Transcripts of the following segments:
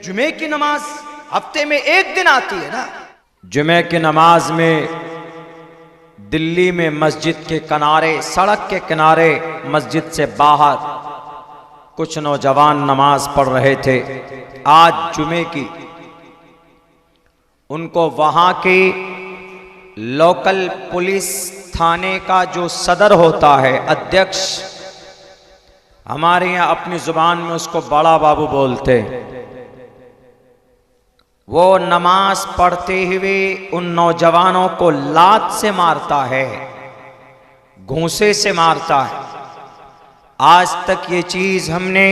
जुमे की नमाज हफ्ते में एक दिन आती है ना। जुमे की नमाज में दिल्ली में मस्जिद के किनारे, सड़क के किनारे, मस्जिद से बाहर कुछ नौजवान नमाज पढ़ रहे थे आज जुमे की। उनको वहां के लोकल पुलिस थाने का जो सदर होता है, अध्यक्ष, हमारे यहाँ अपनी जुबान में उसको बड़ा बाबू बोलते, वो नमाज पढ़ते हुए उन नौजवानों को लात से मारता है, घूंसे से मारता है। आज तक ये चीज हमने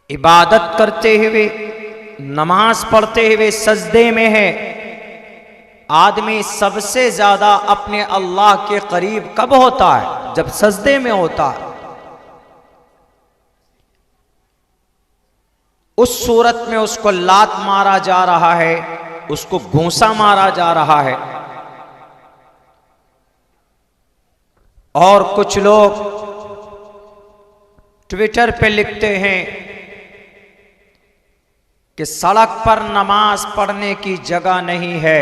इबादत करते हुए, नमाज पढ़ते हुए सजदे में है। आदमी सबसे ज्यादा अपने अल्लाह के करीब कब होता है? जब सजदे में होता है। उस सूरत में उसको लात मारा जा रहा है, उसको घूंसा मारा जा रहा है। और कुछ लोग ट्विटर पे लिखते हैं कि सड़क पर नमाज पढ़ने की जगह नहीं है।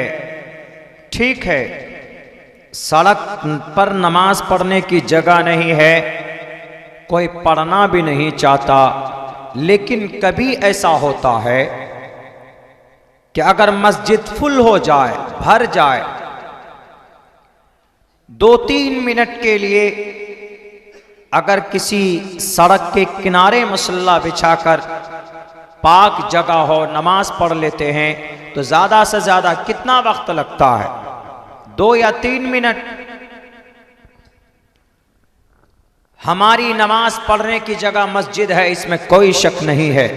ठीक है, सड़क पर नमाज पढ़ने की जगह नहीं है, कोई पढ़ना भी नहीं चाहता। लेकिन कभी ऐसा होता है कि अगर मस्जिद फुल हो जाए, भर जाए, 2-3 मिनट के लिए अगर किसी सड़क के किनारे मुसल्ला बिछाकर पाक जगह हो, नमाज पढ़ लेते हैं तो ज्यादा से ज्यादा कितना वक्त लगता है? 2 या 3 मिनट। हमारी नमाज पढ़ने की जगह मस्जिद है, इसमें कोई शक नहीं है।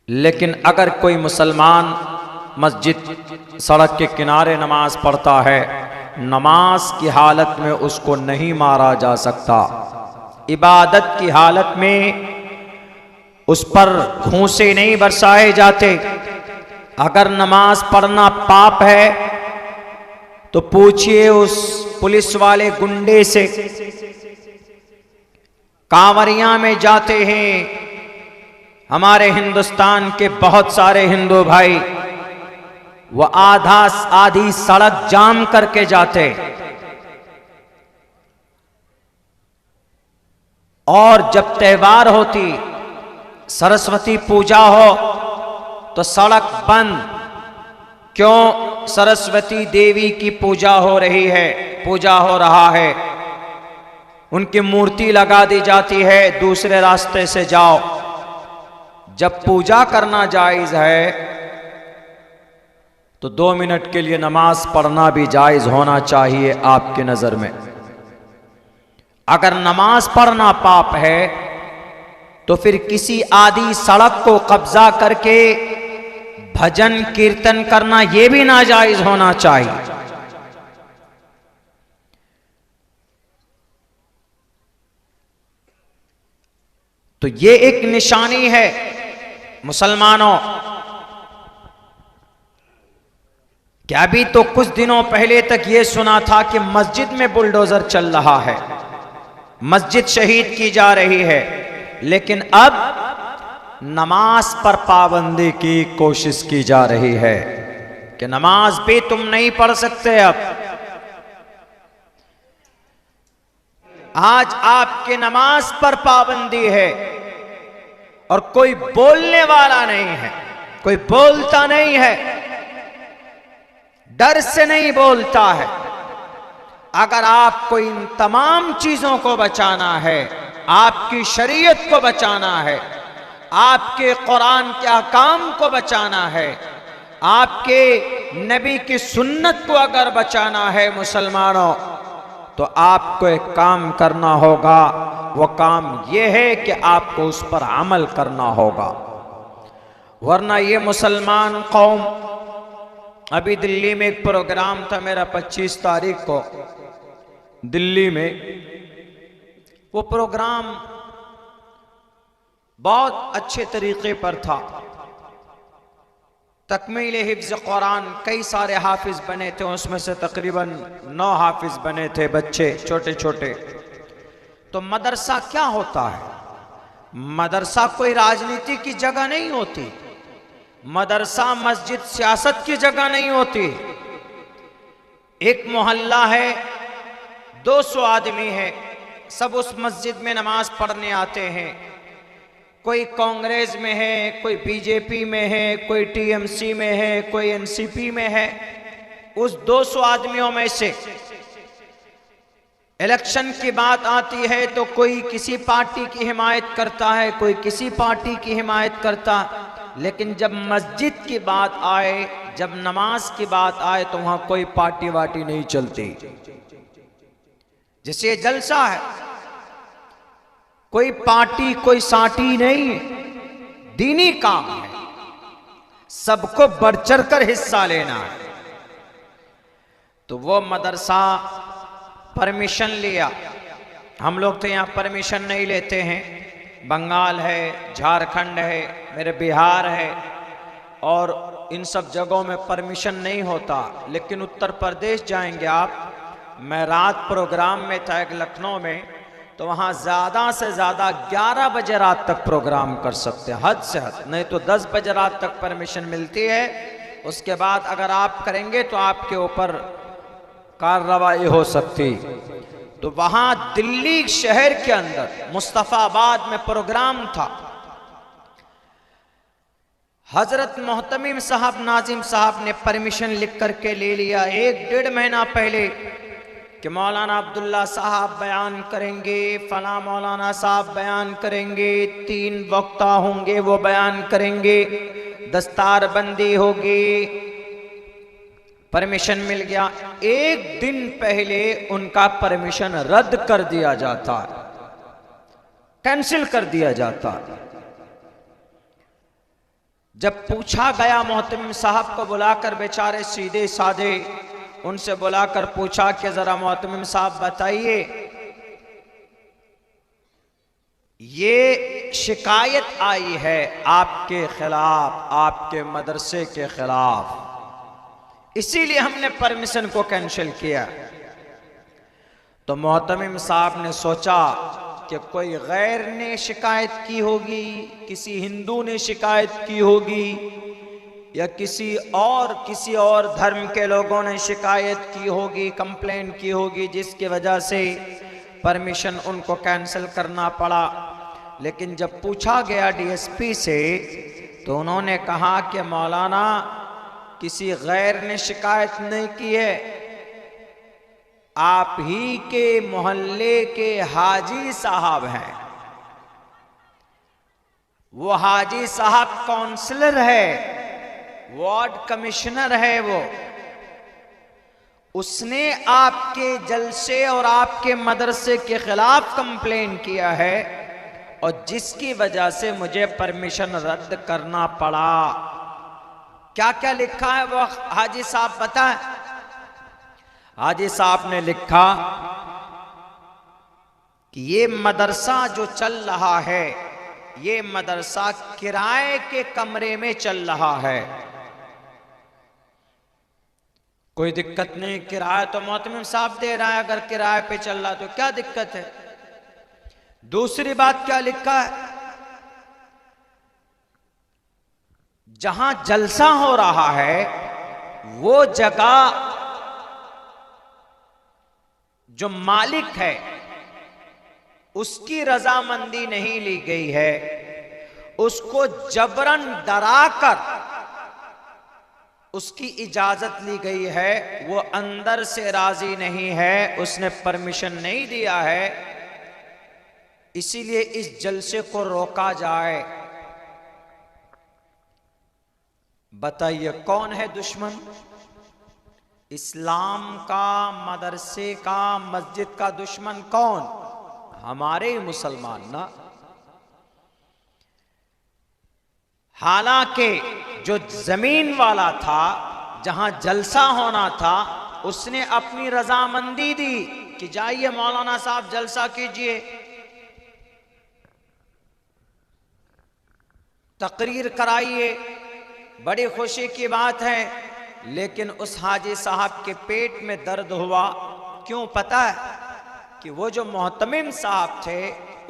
लेकिन अगर कोई मुसलमान मस्जिद सड़क के किनारे नमाज पढ़ता है, नमाज की हालत में उसको नहीं मारा जा सकता। इबादत की हालत में उस पर घूंसे नहीं बरसाए जाते। अगर नमाज पढ़ना पाप है तो पूछिए उस पुलिस वाले गुंडे से। कांवरिया में जाते हैं हमारे हिंदुस्तान के बहुत सारे हिंदू भाई, वो आधी सड़क जाम करके जाते। और जब त्योहार होती, सरस्वती पूजा हो तो सड़क बंद। क्यों? सरस्वती देवी की पूजा हो रही है, पूजा हो रहा है, उनकी मूर्ति लगा दी जाती है, दूसरे रास्ते से जाओ। जब पूजा करना जायज है तो 2 मिनट के लिए नमाज पढ़ना भी जायज होना चाहिए आपकी नजर में। अगर नमाज पढ़ना पाप है तो फिर किसी आधी सड़क को कब्जा करके भजन कीर्तन करना यह भी नाजायज होना चाहिए। तो ये एक निशानी है मुसलमानों। क्या अभी तो कुछ दिनों पहले तक ये सुना था कि मस्जिद में बुलडोजर चल रहा है, मस्जिद शहीद की जा रही है। लेकिन अब नमाज पर पाबंदी की कोशिश की जा रही है कि नमाज भी तुम नहीं पढ़ सकते। अब आज आपके नमाज पर पाबंदी है और कोई बोलने वाला नहीं है, कोई बोलता नहीं है, डर से नहीं बोलता है। अगर आपको इन तमाम चीजों को बचाना है, आपकी शरीयत को बचाना है, आपके कुरान के अहकाम को बचाना है, आपके नबी की सुन्नत को अगर बचाना है मुसलमानों, तो आपको एक काम करना होगा। वो काम यह है कि आपको उस पर अमल करना होगा। वरना ये मुसलमान कौम, अभी दिल्ली में एक प्रोग्राम था मेरा 25 तारीख को दिल्ली में। वो प्रोग्राम बहुत अच्छे तरीके पर था। तकमील हिफ्ज़ कुरान, कई सारे हाफिज बने थे, उसमें से तकरीबन 9 हाफिज बने थे, बच्चे छोटे छोटे। तो तो मदरसा क्या होता है? मदरसा कोई राजनीति की जगह नहीं होती, मदरसा मस्जिद सियासत की जगह नहीं होती। एक मोहल्ला है, 200 आदमी है, सब उस मस्जिद में नमाज पढ़ने आते हैं। कोई कांग्रेस में है, कोई बीजेपी में है, कोई टीएमसी में है, कोई एनसीपी में है। उस 200 आदमियों में से इलेक्शन की बात आती है तो कोई किसी पार्टी की हिमायत करता है, कोई किसी पार्टी की हिमायत करता। लेकिन जब मस्जिद की बात आए, जब नमाज की बात आए तो वहां कोई पार्टी वार्टी नहीं चलती। जैसे जलसा है, कोई पार्टी कोई साटी नहीं, दीनी काम है, सबको बढ़ चढ़ कर हिस्सा लेना है। तो वो मदरसा परमिशन लिया। हम लोग तो यहां परमिशन नहीं लेते हैं, बंगाल है, झारखंड है, मेरे बिहार है, और इन सब जगहों में परमिशन नहीं होता। लेकिन उत्तर प्रदेश जाएंगे आप, मैं रात प्रोग्राम में था एक लखनऊ में, तो वहाँ ज़्यादा से ज़्यादा 11 बजे रात तक प्रोग्राम कर सकते हैं, हद से हद, नहीं तो 10 बजे रात तक परमिशन मिलती है। उसके बाद अगर आप करेंगे तो आपके ऊपर कार्रवाई हो सकती। तो वहाँ दिल्ली शहर के अंदर मुस्तफ़ाबाद में प्रोग्राम था। हजरत मोहतमिम साहब नाजिम साहब ने परमिशन लिख करके ले लिया 1-1.5 महीना पहले कि मौलाना अब्दुल्ला साहब बयान करेंगे, फला मौलाना साहब बयान करेंगे, 3 वक्ता होंगे वो बयान करेंगे, दस्तारबंदी होगी। परमिशन मिल गया, 1 दिन पहले उनका परमिशन रद्द कर दिया जाता, कैंसिल कर दिया जाता। जब पूछा गया मोहतमिम साहब को बुलाकर, बेचारे सीधे साधे, उनसे बुलाकर पूछा कि जरा मोहतमिम साहब बताइए, ये शिकायत आई है आपके खिलाफ, आपके मदरसे के खिलाफ, इसीलिए हमने परमिशन को कैंसिल किया। तो मोहतमिम साहब ने सोचा कि कोई गैर ने शिकायत की होगी, किसी हिंदू ने शिकायत की होगी, या किसी और धर्म के लोगों ने शिकायत की होगी, कंप्लेन की होगी, जिसकी वजह से परमिशन उनको कैंसिल करना पड़ा। लेकिन जब पूछा गया डीएसपी से तो उन्होंने कहा कि मौलाना किसी गैर ने शिकायत नहीं की है, आप ही के मोहल्ले के हाजी साहब हैं। वो हाजी साहब काउंसलर है, वार्ड कमिश्नर है, वो उसने आपके जलसे और आपके मदरसे के खिलाफ कंप्लेन किया है, और जिसकी वजह से मुझे परमिशन रद्द करना पड़ा। क्या क्या लिखा है वो हाजी साहब बताएं। हाजी साहब ने लिखा कि ये मदरसा जो चल रहा है, ये मदरसा किराए के कमरे में चल रहा है, कोई दिक्कत नहीं, किराया तो मोहतमिम साहब दे रहा है, अगर किराए पे चल रहा तो क्या दिक्कत है। दूसरी बात क्या लिखा है, जहां जलसा हो रहा है वो जगह जो मालिक है उसकी रजामंदी नहीं ली गई है, उसको जबरन डराकर उसकी इजाजत ली गई है, वो अंदर से राजी नहीं है, उसने परमिशन नहीं दिया है, इसीलिए इस जलसे को रोका जाए। बताइए कौन है दुश्मन? इस्लाम का, मदरसे का, मस्जिद का दुश्मन कौन? हमारे ही मुसलमान ना। हालांकि जो जमीन वाला था, जहां जलसा होना था, उसने अपनी रजामंदी दी कि जाइए मौलाना साहब जलसा कीजिए, तकरीर कराइए, बड़ी खुशी की बात है। लेकिन उस हाजी साहब के पेट में दर्द हुआ। क्यों पता है? कि वो जो मोहतमिम साहब थे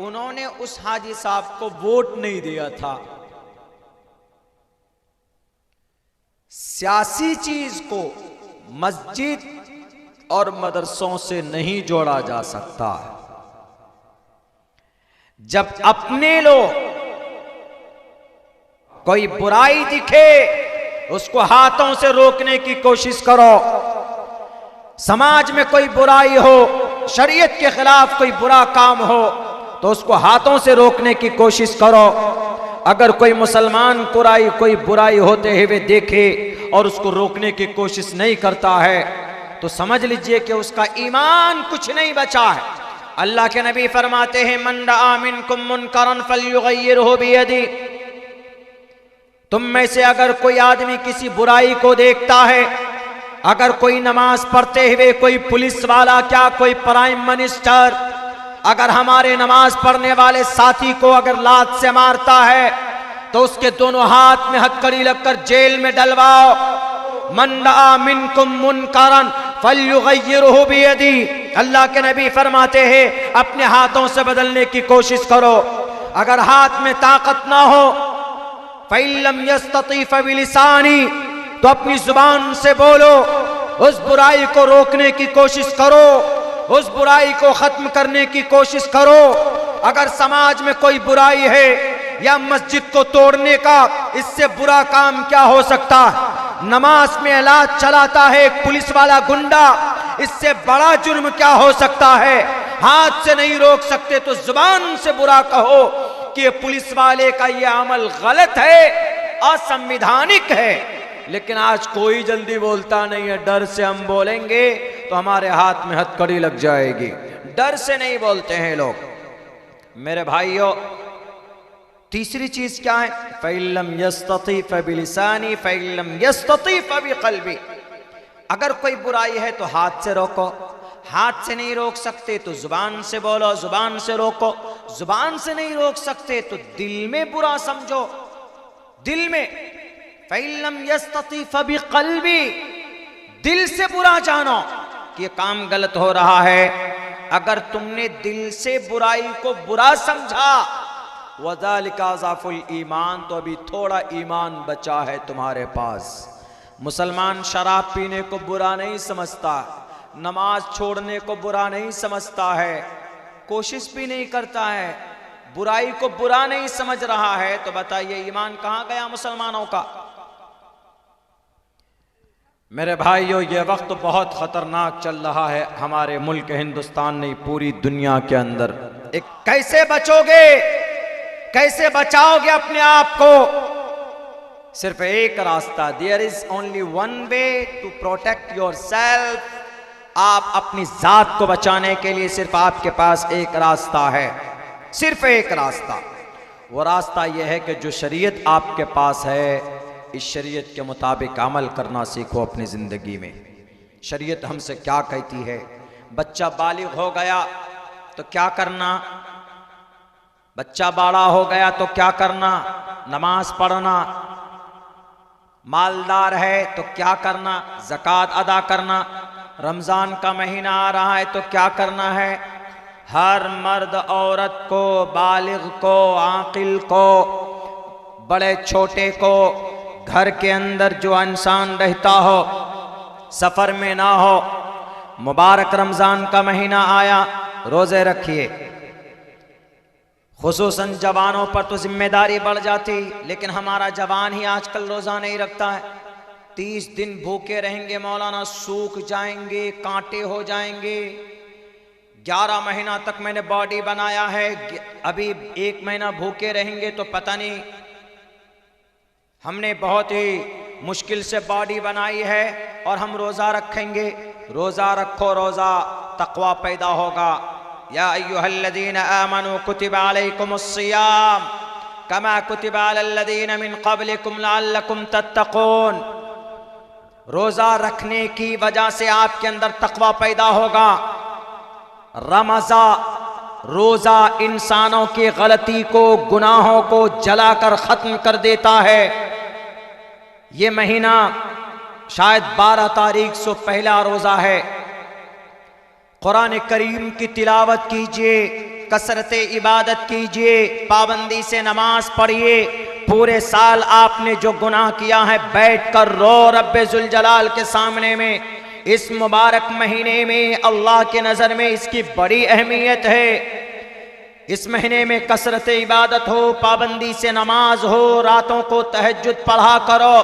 उन्होंने उस हाजी साहब को वोट नहीं दिया था। सियासी चीज को मस्जिद और मदरसों से नहीं जोड़ा जा सकता। जब अपने लोग कोई बुराई दिखे उसको हाथों से रोकने की कोशिश करो। समाज में कोई बुराई हो, शरीयत के खिलाफ कोई बुरा काम हो तो उसको हाथों से रोकने की कोशिश करो। अगर कोई मुसलमान कोई बुराई होते हुए देखे और उसको रोकने की कोशिश नहीं करता है तो समझ लीजिए कि उसका ईमान कुछ नहीं बचा है। अल्लाह के नबी फरमाते हैं, मन रआ मिनकुम मुनकरन फल्युगय्यिरहु बियदी। तुम में से अगर कोई आदमी किसी बुराई को देखता है, अगर कोई नमाज पढ़ते हुए कोई पुलिस वाला, क्या कोई प्राइम मिनिस्टर अगर हमारे नमाज पढ़ने वाले साथी को अगर लात से मारता है तो उसके दोनों हाथ में हथकड़ी लगकर जेल में डलवाओ। मन रआ मिनकुम मुनकरन फल्युगय्यिरहु बियदी। अल्लाह के नबी फरमाते हैं अपने हाथों से बदलने की कोशिश करो। अगर हाथ में ताकत ना हो फइल्लम यस्तती फबिलिसानी, तो अपनी जुबान से बोलो, उस बुराई को रोकने की कोशिश करो, उस बुराई को खत्म करने की कोशिश करो। अगर समाज में कोई बुराई है या मस्जिद को तोड़ने का, इससे बुरा काम क्या हो सकता है? नमाज में इलाज चलाता है एक पुलिस वाला गुंडा, इससे बड़ा जुर्म क्या हो सकता है? हाथ से नहीं रोक सकते तो जुबान से बुरा कहो कि ये पुलिस वाले का ये अमल गलत है, असंवैधानिक है। लेकिन आज कोई जल्दी बोलता नहीं है, डर से हम बोलेंगे तो हमारे हाथ में हथकड़ी लग जाएगी, डर से नहीं बोलते हैं लोग। मेरे भाइयों, तीसरी चीज क्या है? फइल्लम यस्तती फबिलिसानी फइल्लम यस्तती फबिक़ल्बी। अगर कोई बुराई है तो हाथ से रोको, हाथ से नहीं रोक सकते तो जुबान से बोलो, जुबान से रोको, जुबान से नहीं रोक सकते तो दिल में बुरा समझो, दिल में। फइल्लम यस्तती फबिक़ल्बी, दिल से बुरा जानो कि ये काम गलत हो रहा है। अगर तुमने दिल से बुराई को बुरा समझा, वज़ालिका ज़ाफ़ुल ईमान, तो अभी थोड़ा ईमान बचा है तुम्हारे पास। मुसलमान शराब पीने को बुरा नहीं समझता, नमाज छोड़ने को बुरा नहीं समझता है, कोशिश भी नहीं करता है, बुराई को बुरा नहीं समझ रहा है, तो बताइए ईमान कहां गया मुसलमानों का? मेरे भाइयों, ये वक्त बहुत खतरनाक चल रहा है हमारे मुल्क हिंदुस्तान नहीं, पूरी दुनिया के अंदर। एक कैसे बचोगे, कैसे बचाओगे अपने आप को? सिर्फ एक रास्ता, there is only one way to protect yourself. आप अपनी जात को बचाने के लिए सिर्फ आपके पास एक रास्ता है, सिर्फ एक रास्ता। वो रास्ता यह है कि जो शरीयत आपके पास है, इस शरीयत के मुताबिक अमल करना सीखो अपनी जिंदगी में। शरीयत हमसे क्या कहती है? बच्चा बालिग हो गया तो क्या करना? बच्चा बड़ा हो गया तो क्या करना? नमाज पढ़ना। मालदार है तो क्या करना? ज़कात अदा करना। रमज़ान का महीना आ रहा है तो क्या करना है? हर मर्द औरत को, बालिग को, आकिल को, बड़े छोटे को, घर के अंदर जो इंसान रहता हो, सफ़र में ना हो, मुबारक रमज़ान का महीना आया, रोज़े रखिए। खुसूसन जवानों पर तो जिम्मेदारी बढ़ जाती, लेकिन हमारा जवान ही आजकल रोज़ा नहीं रखता है। 30 दिन भूखे रहेंगे मौलाना, सूख जाएंगे, कांटे हो जाएंगे। 11 महीना तक मैंने बॉडी बनाया है, अभी 1 महीना भूखे रहेंगे तो पता नहीं। हमने बहुत ही मुश्किल से बॉडी बनाई है और हम रोज़ा रखेंगे। रोज़ा रखो, रोज़ा तक़वा पैदा होगा। या अय्युहल्लज़ीना आमनू कुतिबा अलैकुमुस्सियाम कमा कुतिबा अलल्लज़ीना मिन क़ब्लिकुम लअल्लकुम तत्तक़ून। रोज़ा रखने की वजह से आपके अंदर तक़वा पैदा होगा। रमज़ा, रोज़ा इंसानों की गलती को, गुनाहों को जलाकर ख़त्म कर देता है। ये महीना शायद 12 तारीख से पहला रोज़ा है। कुरान करीम की तिलावत कीजिए, कसरत इबादत कीजिए, पाबंदी से नमाज पढ़िए। पूरे साल आपने जो गुनाह किया है बैठकर रो रब्बे जुल जलाल के सामने में। इस मुबारक महीने में अल्लाह की नज़र में इसकी बड़ी अहमियत है। इस महीने में कसरत इबादत हो, पाबंदी से नमाज हो, रातों को तहज्जुद पढ़ा करो,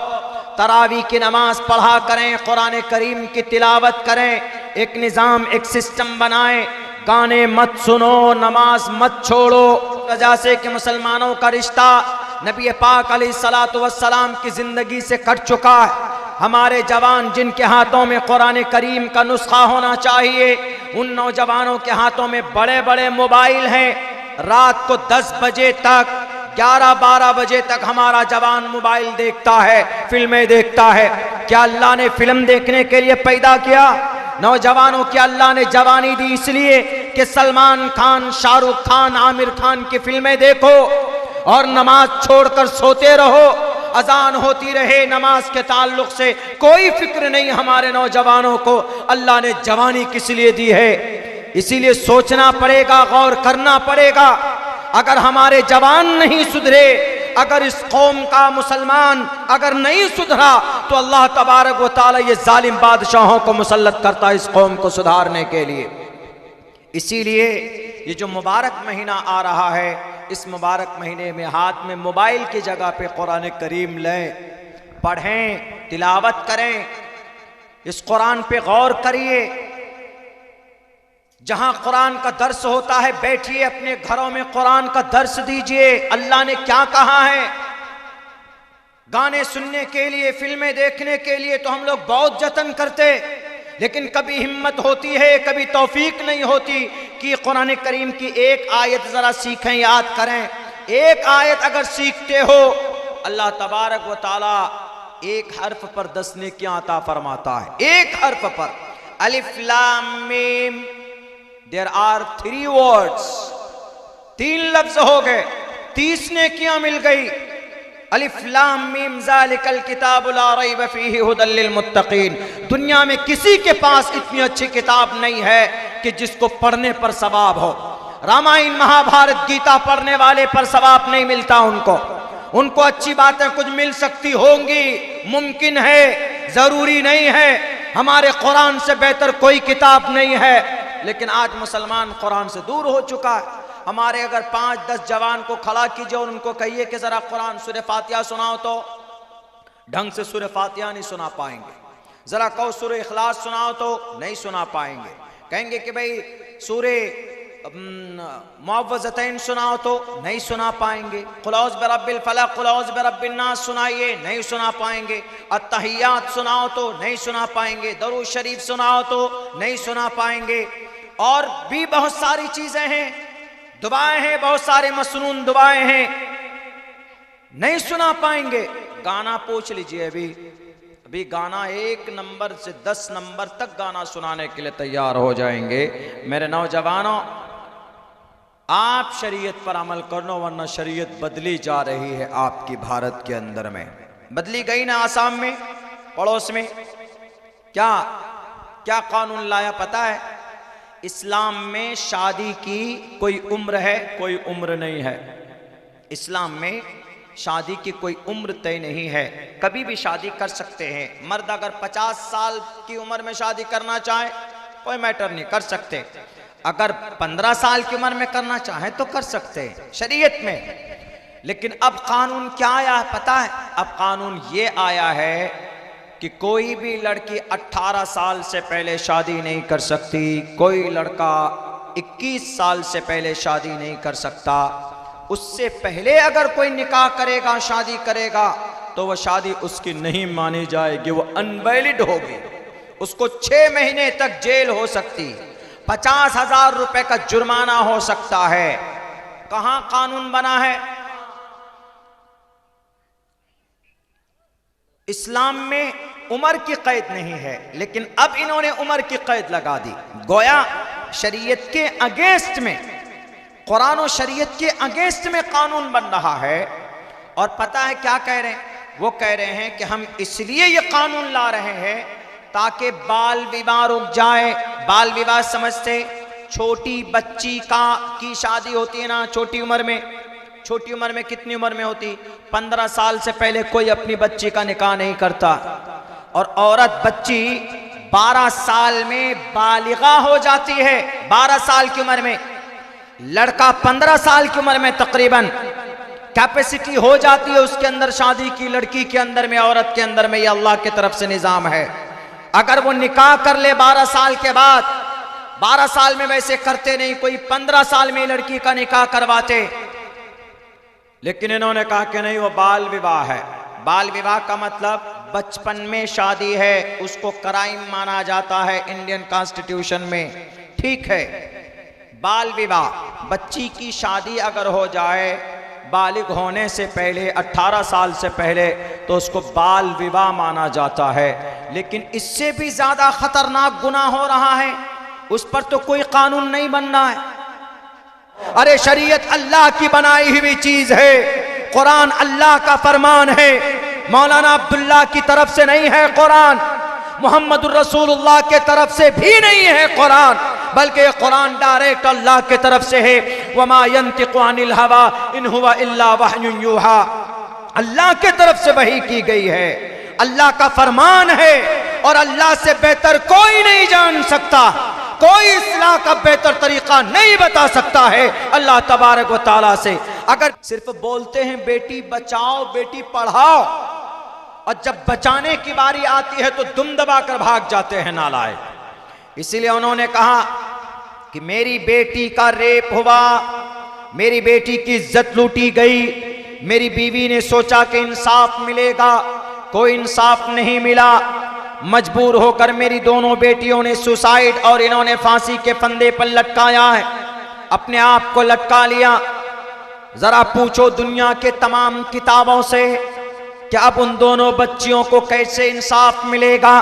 तरावी की नमाज पढ़ा करें, कुरान करीम की तिलावत करें, एक निज़ाम, एक सिस्टम बनाएं। गाने मत सुनो, नमाज मत छोड़ो। वजह से कि मुसलमानों का रिश्ता नबी पाक अलैहिस्सलातु वस्सलाम की ज़िंदगी से कट चुका है। हमारे जवान जिनके हाथों में कुरान करीम का नुस्खा होना चाहिए, उन नौजवानों के हाथों में बड़े बड़े मोबाइल हैं। रात को 10 बजे तक, 11-12 बजे तक हमारा जवान मोबाइल देखता है, फिल्में देखता है। क्या अल्लाह ने फिल्म देखने के लिए पैदा किया? नौजवानों की अल्लाह ने जवानी दी इसलिए कि सलमान खान, शाहरुख खान, आमिर खान की फिल्में देखो और नमाज छोड़कर सोते रहो। अजान होती रहे, नमाज के ताल्लुक से कोई फिक्र नहीं हमारे नौजवानों को। अल्लाह ने जवानी किस लिए दी है? इसीलिए सोचना पड़ेगा, गौर करना पड़ेगा। अगर हमारे जवान नहीं सुधरे, अगर इस कौम का मुसलमान अगर नहीं सुधरा, तो अल्लाह तबारक व तआला ये जालिम बादशाहों को मुसल्लत करता है इस कौम को सुधारने के लिए। इसीलिए ये जो मुबारक महीना आ रहा है, इस मुबारक महीने में हाथ में मोबाइल की जगह पे कुरान करीम लें, पढ़ें, तिलावत करें, इस कुरान पे गौर करिए। जहां कुरान का दर्स होता है बैठिए, अपने घरों में कुरान का दर्स दीजिए। अल्लाह ने क्या कहा है? गाने सुनने के लिए, फिल्में देखने के लिए तो हम लोग बहुत जतन करते, लेकिन कभी हिम्मत होती है, कभी तौफीक नहीं होती कि कुरान करीम की एक आयत जरा सीखें, याद करें। एक आयत अगर सीखते हो, अल्लाह तबारक व तआला एक हर्फ पर 10 नेकियां अता फरमाता है। एक हर्फ पर। अलिफ लाम मीम, देयर आर 3 वर्ड्स, 3 लफ्ज हो गए, 30 नेकियां मिल गई। अलिफ लाम मीम ज़ालिकल किताबु ला रैब फीहि हुदल लिल मुत्तकीन। दुनिया में किसी के पास इतनी अच्छी किताब नहीं है कि जिसको पढ़ने पर सवाब हो। रामायण, महाभारत, गीता पढ़ने वाले पर सवाब नहीं मिलता उनको। उनको अच्छी बातें कुछ मिल सकती होंगी, मुमकिन है, जरूरी नहीं है। हमारे कुरान से बेहतर कोई किताब नहीं है, लेकिन आज मुसलमान कुरान से दूर हो चुका है। हमारे अगर 5-10 जवान को खड़ा कीजिए और उनको कहिए कि जरा कुरान सूरह फातिहा सुनाओ, तो ढंग से सूरह फातिहा नहीं सुना पाएंगे। जरा कहो सूरह इखलास सुनाओ, तो नहीं सुना पाएंगे। कहेंगे कि भाई सूरह मुअव्वज़तैन सुनाओ, तो नहीं सुना पाएंगे। कुल औज़ बिरब्बिल फलक, कुल औज़ बिरब्बिन नास सुनाइए, नहीं सुना पाएंगे। अत्तहियात सुनाओ तो नहीं सुना पाएंगे। दरूद शरीफ सुनाओ तो नहीं सुना पाएंगे। और भी बहुत सारी चीजें हैं, दुआएं हैं, बहुत सारे मसनून दुआएं हैं, नहीं सुना पाएंगे। गाना पूछ लीजिए, अभी गाना 1 नंबर से 10 नंबर तक गाना सुनाने के लिए तैयार हो जाएंगे। मेरे नौजवानों, आप शरीयत पर अमल करना, वरना शरीयत बदली जा रही है आपकी भारत के अंदर में। बदली गई ना आसाम में, पड़ोस में। क्या क्या कानून लाया पता है? इस्लाम में शादी की कोई उम्र है, कोई उम्र नहीं है। इस्लाम में शादी की कोई उम्र तय नहीं है, कभी भी शादी कर सकते हैं। मर्द अगर 50 साल की उम्र में शादी करना चाहे कोई मैटर नहीं, कर सकते। अगर 15 साल की उम्र में करना चाहे तो कर सकते हैं शरीयत में। लेकिन अब कानून क्या आया है पता है? अब कानून ये आया है कि कोई भी लड़की 18 साल से पहले शादी नहीं कर सकती, कोई लड़का 21 साल से पहले शादी नहीं कर सकता। उससे पहले अगर कोई निकाह करेगा, शादी करेगा, तो वह शादी उसकी नहीं मानी जाएगी, वो अनवैलिड होगी। उसको 6 महीने तक जेल हो सकती, 50,000 रुपए का जुर्माना हो सकता है। कहां कानून बना है? इस्लाम में उम्र की कैद नहीं है, लेकिन अब इन्होंने उम्र की कैद लगा दी। गोया शरीयत के अगेंस्ट में, कुरान और शरीयत के अगेंस्ट में कानून बन रहा है। और पता है क्या कह रहे हैं? वो कह रहे हैं कि हम इसलिए ये कानून ला रहे हैं ताकि बाल विवाह रुक जाए, बाल विवाह समझते, छोटी बच्ची की शादी होती है ना छोटी उम्र में। छोटी उम्र में कितनी उम्र में होती? 15 साल से पहले कोई अपनी बच्ची का निकाह नहीं करता। और औरत बच्ची 12 साल में बालिगा हो जाती है, 12 साल की उम्र में। लड़का 15 साल की उम्र में तकरीबन कैपेसिटी हो जाती है उसके अंदर शादी की। लड़की के अंदर में, औरत के अंदर में, ये अल्लाह की तरफ से निजाम है। अगर वो निकाह कर ले 12 साल के बाद, 12 साल में वैसे करते नहीं, कोई 15 साल में लड़की का निकाह करवाते, लेकिन इन्होंने कहा कि नहीं, वो बाल विवाह है। बाल विवाह का मतलब बचपन में शादी है, उसको क्राइम माना जाता है इंडियन कॉन्स्टिट्यूशन में। ठीक है, बाल विवाह, बच्ची की शादी अगर हो जाए बालिग होने से पहले, 18 साल से पहले, तो उसको बाल विवाह माना जाता है। लेकिन इससे भी ज्यादा खतरनाक गुनाह हो रहा है, उस पर तो कोई कानून नहीं बनना है। अरे शरीयत अल्लाह की बनाई हुई चीज है, कुरान अल्लाह का फरमान है, मौलाना अब्दुल्ला की तरफ से नहीं है कुरान, मोहम्मद रसूलुल्लाह के तरफ से भी नहीं है कुरान, बल्कि कुरान डायरेक्ट अल्लाह के तरफ से है। वमा यंतिकु अनिल हवा इन हुवा इल्ला वह्युन यूहा, अल्लाह के तरफ से वही की गई है, अल्लाह का फरमान है। और अल्लाह से बेहतर कोई नहीं जान सकता, कोई इस्लाह का बेहतर तरीका नहीं बता सकता है अल्लाह तबारक व तआला से। अगर सिर्फ बोलते हैं बेटी बचाओ बेटी पढ़ाओ, और जब बचाने की बारी आती है तो दुम दबा कर भाग जाते हैं नालायक। इसीलिए उन्होंने कहा कि मेरी बेटी का रेप हुआ, मेरी बेटी की इज्जत लूटी गई, मेरी बीवी ने सोचा कि इंसाफ मिलेगा, कोई इंसाफ नहीं मिला, मजबूर होकर मेरी दोनों बेटियों ने सुसाइड और इन्होंने फांसी के फंदे पर लटकाया है, अपने आप को लटका लिया। जरा पूछो दुनिया के तमाम किताबों से कि अब उन दोनों बच्चियों को कैसे इंसाफ मिलेगा।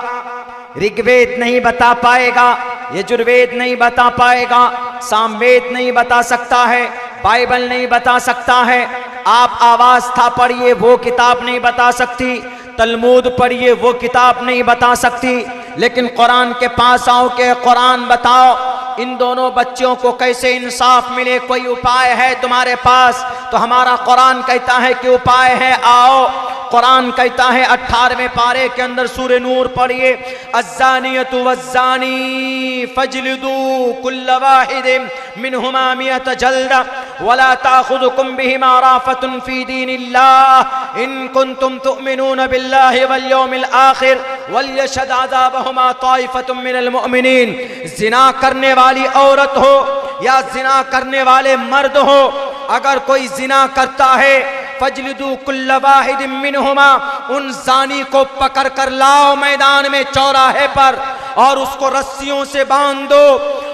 ऋग्वेद नहीं बता पाएगा, यजुर्वेद नहीं बता पाएगा, सामवेद नहीं बता सकता है, बाइबल नहीं बता सकता है, आप आवाज़ पढ़िए वो किताब नहीं बता सकती, तलमूद पढ़िए वो किताब नहीं बता सकती। लेकिन कुरान के पास आओ के कुरान बताओ इन दोनों बच्चियों को कैसे इंसाफ मिले, कोई उपाय है तुम्हारे पास? तो हमारा कुरान कहता है कि उपाय है, आओ। कुरान कहता है 18वें पारे के अंदर सूरे नूर पढ़िए, अज़्ज़ानियतु वज़्ज़ानी फजलिदू कुल्ल वाहिदिन मिनहुमा मियत जल्दा वला ताखुदुकुम बिहिमा राफतुन फी दीनिल्लाह इन कुंतुम तुमिनून बिल्लाहि वल यौमिल आखिर वलयशहद अज़ाबहुमा ताइफतुम मिनल मुमिनीन। जिना करने वाली औरत हो या जिना करने वाले मर्द हो, अगर कोई जिना करता है फजलिदू कुल्ल वाहिदिन मिनहुमा, उन जानी को पकड़ कर लाओ मैदान में चौराहे पर और उसको रस्सियों से बांध दो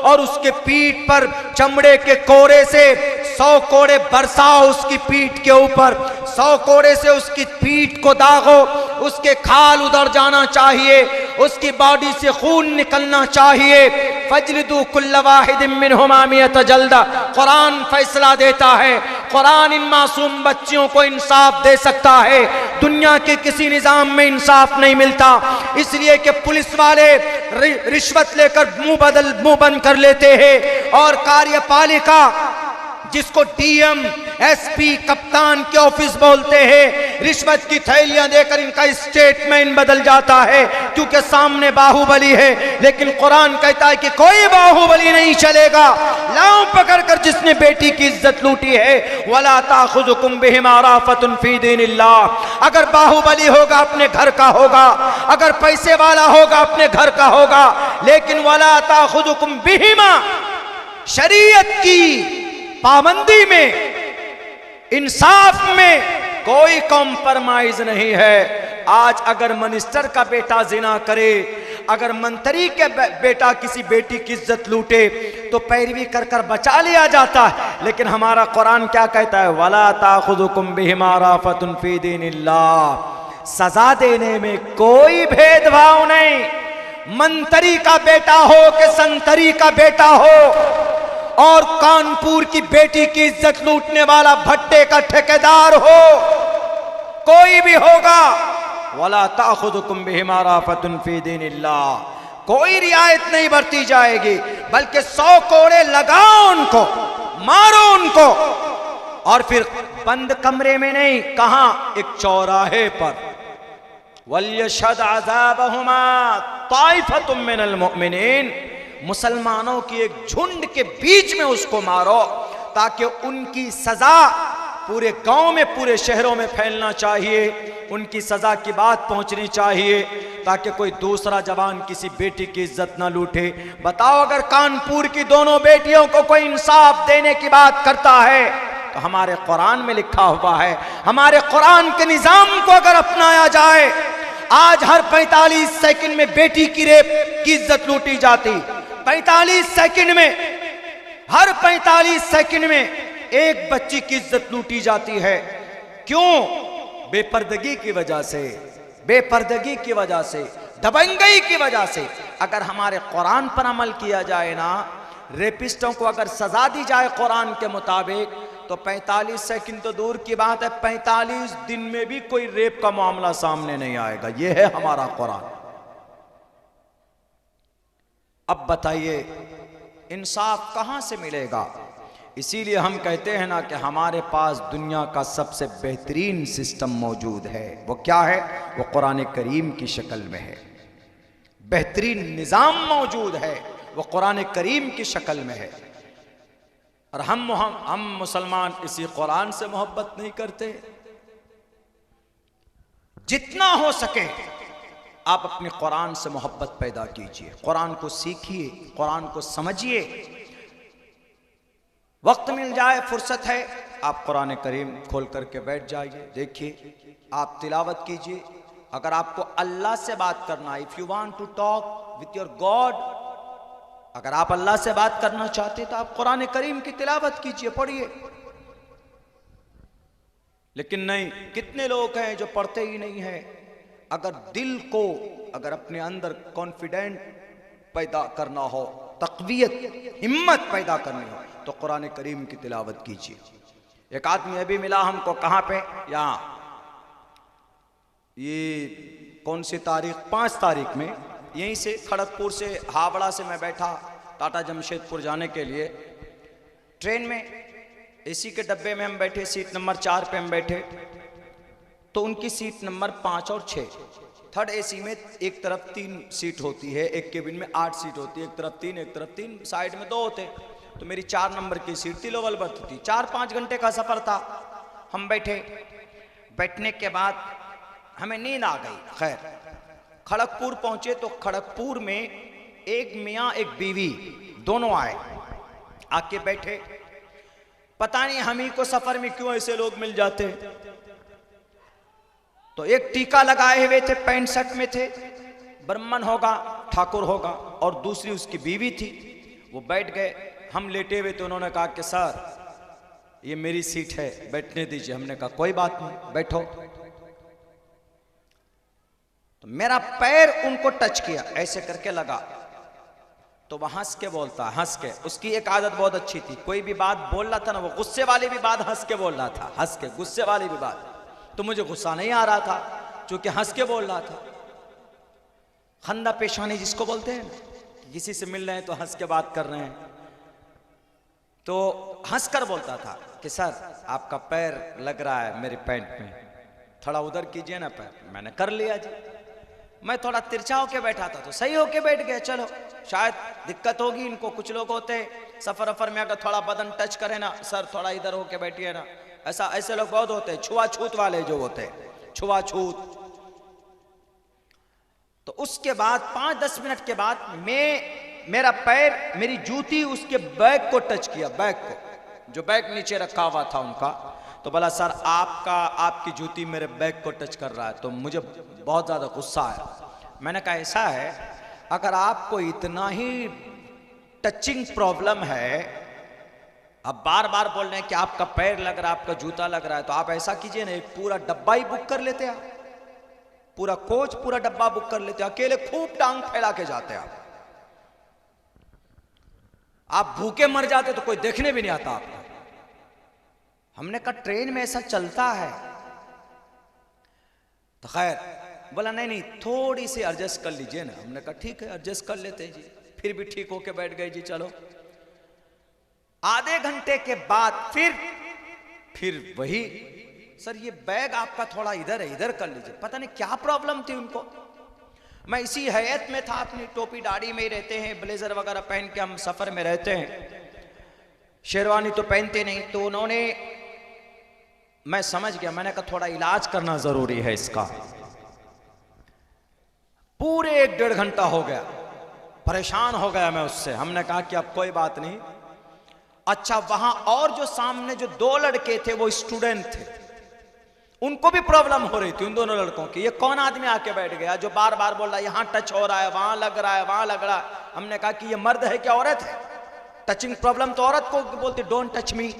और उसके पीठ पर चमड़े के कोड़े से 100 कोड़े बरसाओ उसकी पीठ के ऊपर, 100 कोड़े से उसकी पीठ को दागो, उसके खाल उधर जाना चाहिए, उसकी बॉडी से खून निकलना चाहिए। फजलिदू कुल्ल वाहिदिन मिनहुमा मियत जल्दा। कुरान फैसला देता है, कुरान इन मासूम बच्चियों को इंसाफ दे सकता है। दुनिया के किसी निजाम में इंसाफ नहीं मिलता, इसलिए कि पुलिस वाले रिश्वत लेकर मुंह बंद कर लेते हैं और कार्यपालिका जिसको डीएम एसपी कप्तान के ऑफिस बोलते हैं, रिश्वत की थैलियां देकर इनका स्टेटमेंट बदल जाता है क्योंकि सामने बाहुबली है। लेकिन कुरान कहता है कि कोई बाहुबली नहीं चलेगा, लाओ पकड़कर जिसने बेटी की इज्जत लूटी है। वला ताखुजुकुम बिहिमा राफतुन फी दीनिल्लाह। अगर बाहुबली होगा अपने घर का होगा, अगर पैसे वाला होगा अपने घर का होगा, लेकिन वला ताखुजुकुम बिहिमा, शरीयत की पाबंदी में, इंसाफ में कोई कॉम्प्रोमाइज नहीं है। आज अगर मिनिस्टर का बेटा जिना करे, अगर मंत्री के बेटा किसी बेटी की इज्जत लूटे तो पैरवी कर कर बचा लिया जाता है। लेकिन हमारा कुरान क्या कहता है? वला ताखुजुकुम बिहिमा राफतुन फी दीनिल्लाह। सजा देने में कोई भेदभाव नहीं, मंत्री का बेटा हो कि संतरी का बेटा हो, और कानपुर की बेटी की इज्जत लूटने वाला भट्टे का ठेकेदार हो, कोई भी होगा, वला ताखुजुकुम बिहिमा राफतुन फी दीनिल्लाह। कोई रियायत नहीं बरती जाएगी, बल्कि 100 कोड़े लगाओ उनको, मारो उनको, और फिर बंद कमरे में नहीं, कहां, एक चौराहे पर, वल्यशद अज़ाबहुमा ताइफतुम मिनल मुमिनीन, मुसलमानों की एक झुंड के बीच में उसको मारो, ताकि उनकी सजा पूरे गांव में, पूरे शहरों में फैलना चाहिए, उनकी सजा की बात पहुंचनी चाहिए, ताकि कोई दूसरा जवान किसी बेटी की इज्जत ना लूटे। बताओ, अगर कानपुर की दोनों बेटियों को कोई इंसाफ देने की बात करता है तो हमारे कुरान में लिखा हुआ है, हमारे कुरान के निजाम को अगर अपनाया जाए, आज हर 45 सेकंड में बेटी की रेप की इज्जत लूटी जाती, 45 सेकंड में, हर 45 सेकंड में एक बच्ची की इज्जत लूटी जाती है। क्यों? बेपर्दगी की वजह से, बेपर्दगी की वजह से, दबंगई की वजह से। अगर हमारे कुरान पर अमल किया जाए ना, रेपिस्टों को अगर सजा दी जाए कुरान के मुताबिक, तो 45 सेकंड तो दूर की बात है, 45 दिन में भी कोई रेप का मामला सामने नहीं आएगा। यह है हमारा कुरान। अब बताइए, इंसाफ कहां से मिलेगा? इसीलिए हम कहते हैं ना कि हमारे पास दुनिया का सबसे बेहतरीन सिस्टम मौजूद है। वो क्या है? वो कुरान करीम की शक्ल में है। बेहतरीन निज़ाम मौजूद है, वो कुरान करीम की शक्ल में है। और हम मुसलमान इसी कुरान से मोहब्बत नहीं करते। जितना हो सके आप अपने कुरान से मोहब्बत पैदा कीजिए, कुरान को सीखिए, कुरान को समझिए। वक्त मिल जाए, फुर्सत है, आप कुरान करीम खोल करके बैठ जाइए, देखिए, आप तिलावत कीजिए। अगर आपको अल्लाह से बात करना है, if you want to talk with your God, अगर आप अल्लाह से बात करना चाहते तो आप कुरान करीम की तिलावत कीजिए, पढ़िए। लेकिन नहीं, कितने लोग हैं जो पढ़ते ही नहीं है। अगर दिल को, अगर अपने अंदर कॉन्फिडेंट पैदा करना हो, तक़वियत, हिम्मत पैदा करनी हो, तो कुरान करीम की तिलावत कीजिए। एक आदमी अभी मिला हमको, कहां पे? यहां, ये कौन सी तारीख, 5 तारीख में, यहीं से खड़गपुर से, हावड़ा से मैं बैठा टाटा जमशेदपुर जाने के लिए ट्रेन में, एसी के डब्बे में हम बैठे, सीट नंबर 4 पे हम बैठे, तो उनकी सीट नंबर 5 और 6, थर्ड एसी में एक तरफ 3 सीट होती है, एक केबिन में 8 सीट होती है, एक तरफ 3, एक तरफ 3, साइड में 2 होते। तो मेरी 4 नंबर की सीट थी, लोअर बर्थ थी। 4-5 घंटे का सफर था, हम बैठे। बैठने के बाद हमें नींद आ गई। खैर, खड़गपुर पहुंचे तो खड़गपुर में एक मियाँ एक बीवी दोनों आए, आके बैठे। पता नहीं हम ही को सफर में क्यों ऐसे लोग मिल जाते। तो एक टीका लगाए हुए थे, पैंट शर्ट में थे, ब्राह्मण होगा, ठाकुर होगा, और दूसरी उसकी बीवी थी। वो बैठ गए, हम लेटे हुए थे। उन्होंने कहा कि सर ये मेरी सीट है, बैठने दीजिए। हमने कहा कोई बात नहीं, बैठो। तो मेरा पैर उनको टच किया, ऐसे करके लगा, तो वह हंस के बोलता, हंस के, उसकी एक आदत बहुत अच्छी थी, कोई भी बात बोल रहा था ना, वो गुस्से वाली भी बात हंस के बोल रहा था, हंस के, गुस्से वाली भी बात। तो मुझे गुस्सा नहीं आ रहा था, क्योंकि हंस के बोल रहा था। खंदा पेशानी जिसको बोलते हैं, किसी से मिल रहे हैं तो हंस के बात कर रहे हैं, तो हंसकर बोलता था कि सर आपका पैर लग रहा है मेरी पैंट में, थोड़ा उधर कीजिए ना पैर। मैंने कर लिया जी। मैं थोड़ा तिरछा होके बैठा था तो सही होके बैठ गया। चलो शायद दिक्कत होगी इनको, कुछ लोग होते सफर अफर में अगर थोड़ा बदन टच करे ना, सर थोड़ा इधर होके बैठिए ना, ऐसे लोग बहुत होते हैं, छुआछूत वाले जो होते हैं, छुआछूत। तो उसके बाद 5-10 मिनट के बाद मेरा पैर, मेरी जूती उसके बैग को टच किया, बैग को, जो बैग नीचे रखा हुआ था उनका। तो बोला सर आपकी जूती मेरे बैग को टच कर रहा है। तो मुझे बहुत ज़्यादा गुस्सा आया। मैंने कहा ऐसा है, अगर आपको इतना ही टचिंग प्रॉब्लम है, अब बार बार बोल रहे हैं कि आपका पैर लग रहा है, आपका जूता लग रहा है, तो आप ऐसा कीजिए ना, एक पूरा डब्बा ही बुक कर लेते आप, पूरा कोच, पूरा डब्बा बुक कर लेते, अकेले खूब टांग फैला के जाते आप भूखे मर जाते तो कोई देखने भी नहीं आता आपको। हमने कहा ट्रेन में ऐसा चलता है। तो खैर बोला नहीं नहीं थोड़ी सी एडजस्ट कर लीजिए ना। हमने कहा ठीक है एडजस्ट कर लेते हैं जी। फिर भी ठीक होके बैठ गए जी। चलो आधे घंटे के बाद फिर वही, सर ये बैग आपका थोड़ा इधर है, इधर कर लीजिए। पता नहीं क्या प्रॉब्लम थी उनको। मैं इसी हैयत में था, अपनी टोपी दाढ़ी में ही रहते हैं, ब्लेजर वगैरह पहन के हम सफर में रहते हैं, शेरवानी तो पहनते नहीं। तो उन्होंने, मैं समझ गया, मैंने कहा थोड़ा इलाज करना जरूरी है इसका। पूरे 1-1.5 घंटा हो गया, परेशान हो गया मैं उससे। हमने कहा कि अब कोई बात नहीं। अच्छा वहां और जो सामने जो 2 लड़के थे वो स्टूडेंट थे, उनको भी प्रॉब्लम हो रही थी उन दोनों लड़कों की। ये कौन आदमी आके बैठ गया जो बार बार बोल रहा है यहां टच हो रहा है, वहां लग रहा है, वहां लग रहा है। हमने कहा कि ये मर्द है क्या औरत है? टचिंग प्रॉब्लम तो औरत को बोलती, डोंट टच मी।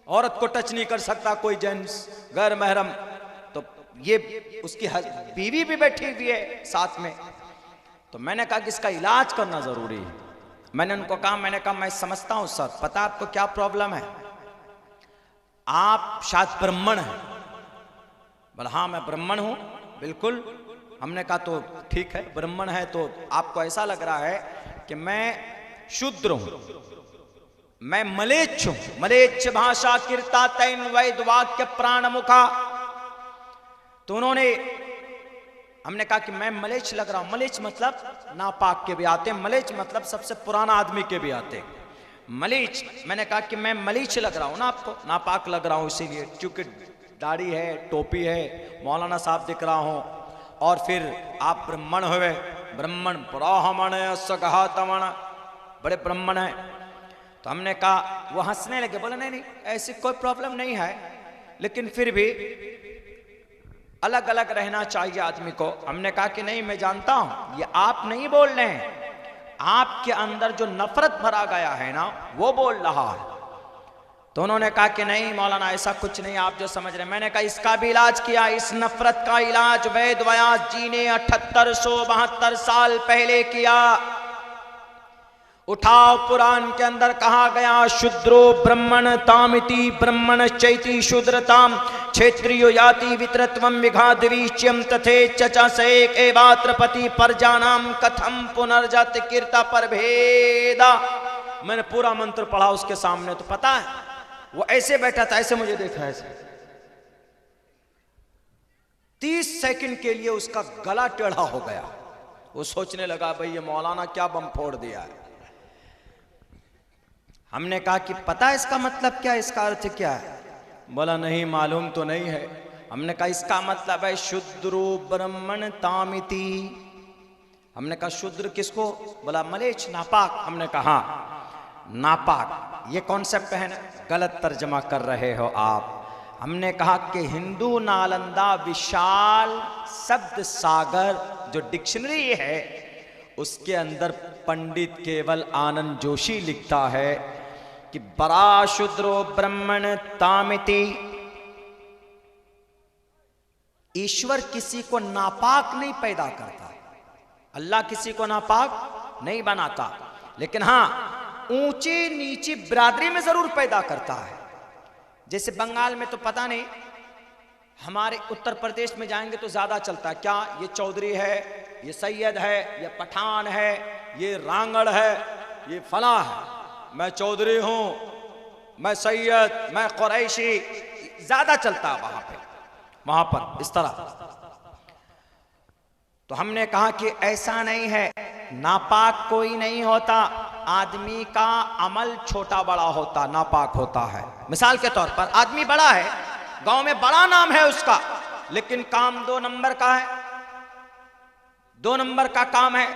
औरत को टच नहीं कर सकता कोई जेंट्स, गैर महरम। तो ये उसकी बीवी भी बैठी हुई है साथ में। तो मैंने कहा कि इसका इलाज करना जरूरी है। मैंने उनको कहा, मैंने कहा मैं समझता हूं सर, पता आपको क्या प्रॉब्लम है? आप शायद ब्राह्मण हैं। बोला हाँ मैं ब्राह्मण हूं बिल्कुल। हमने कहा तो ठीक है, ब्राह्मण है तो आपको ऐसा लग रहा है कि मैं शूद्र हूं, मैं मलेच्छ हूं। मलेच्छ भाषा कीर्ता तैन वैद वाक्य प्राण मुखा। तो उन्होंने, हमने कहा कि मैं मलेच्छ लग रहा हूं। मलेच्छ मतलब नापाक के भी आते हैं, मलेच्छ मतलब सबसे पुराना आदमी के भी आते हैं। मलेच्छ, मैंने कहा कि मैं मलीच्छ लग रहा हूं ना आपको, नापाक लग रहा हूं इसीलिए, क्योंकि दाढ़ी है, टोपी है, मौलाना साहब दिख रहा हूं, और फिर आप ब्राह्मण हुए। ब्राह्मण ब्राह्मण सगहा तमण, बड़े ब्राह्मण है। तो हमने कहा, वो हंसने लगे, बोले नहीं नहीं ऐसी कोई प्रॉब्लम नहीं है, लेकिन फिर भी अलग अलग रहना चाहिए आदमी को। हमने कहा कि नहीं मैं जानता हूं ये आप नहीं बोल रहे हैं, आपके अंदर जो नफरत भरा गया है ना वो बोल रहा है। तो उन्होंने कहा कि नहीं मौलाना ऐसा कुछ नहीं, आप जो समझ रहे हैं। मैंने कहा इसका भी इलाज किया, इस नफरत का इलाज वेद व्यास जी ने 7872 साल पहले किया। उठाओ पुराण के अंदर कहा गया, शूद्रो ब्राह्मण तामिति ब्राह्मण चैति शूद्रताम क्षेत्रियो याति वितरत्वम विघाद्वीच्यम तथे चचा सेक एवात्रपति परजानाम कथम पुनर्जत कीर्ता पर भेदा। मैंने पूरा मंत्र पढ़ा उसके सामने, तो पता है वो ऐसे बैठा था, ऐसे मुझे देखा, ऐसे 30 सेकंड के लिए उसका गला टेढ़ा हो गया। वो सोचने लगा भाई ये मौलाना क्या बम फोड़ दिया है। हमने कहा कि पता है इसका मतलब क्या है, इसका अर्थ क्या है? बोला नहीं मालूम तो नहीं है। हमने कहा इसका मतलब है शूद्रो ब्राह्मण तामिति। हमने कहा शूद्र किसको? बोला मलेच्छ नापाक। हमने कहा नापाक ये कॉन्सेप्ट है ना, गलत तर्जमा कर रहे हो आप। हमने कहा कि हिंदू नालंदा विशाल शब्द सागर जो डिक्शनरी है उसके अंदर पंडित केवल आनंद जोशी लिखता है कि बरा शूद्रो ब्राह्मण तामिति। ईश्वर किसी को नापाक नहीं पैदा करता, अल्लाह किसी को नापाक नहीं बनाता, लेकिन हां ऊंची नीची बिरादरी में जरूर पैदा करता है। जैसे बंगाल में तो पता नहीं, हमारे उत्तर प्रदेश में जाएंगे तो ज्यादा चलता है, क्या ये चौधरी है, ये सैयद है, ये पठान है, ये रांगड़ है, ये फला है, मैं चौधरी हूं, मैं सैयद, मैं कुरैशी, ज्यादा चलता है वहां पर इस तरह। तो हमने कहा कि ऐसा नहीं है, नापाक कोई नहीं होता, आदमी का अमल छोटा बड़ा होता, नापाक होता है। मिसाल के तौर पर आदमी बड़ा है, गांव में बड़ा नाम है उसका, लेकिन काम 2 नंबर का है, 2 नंबर का काम है,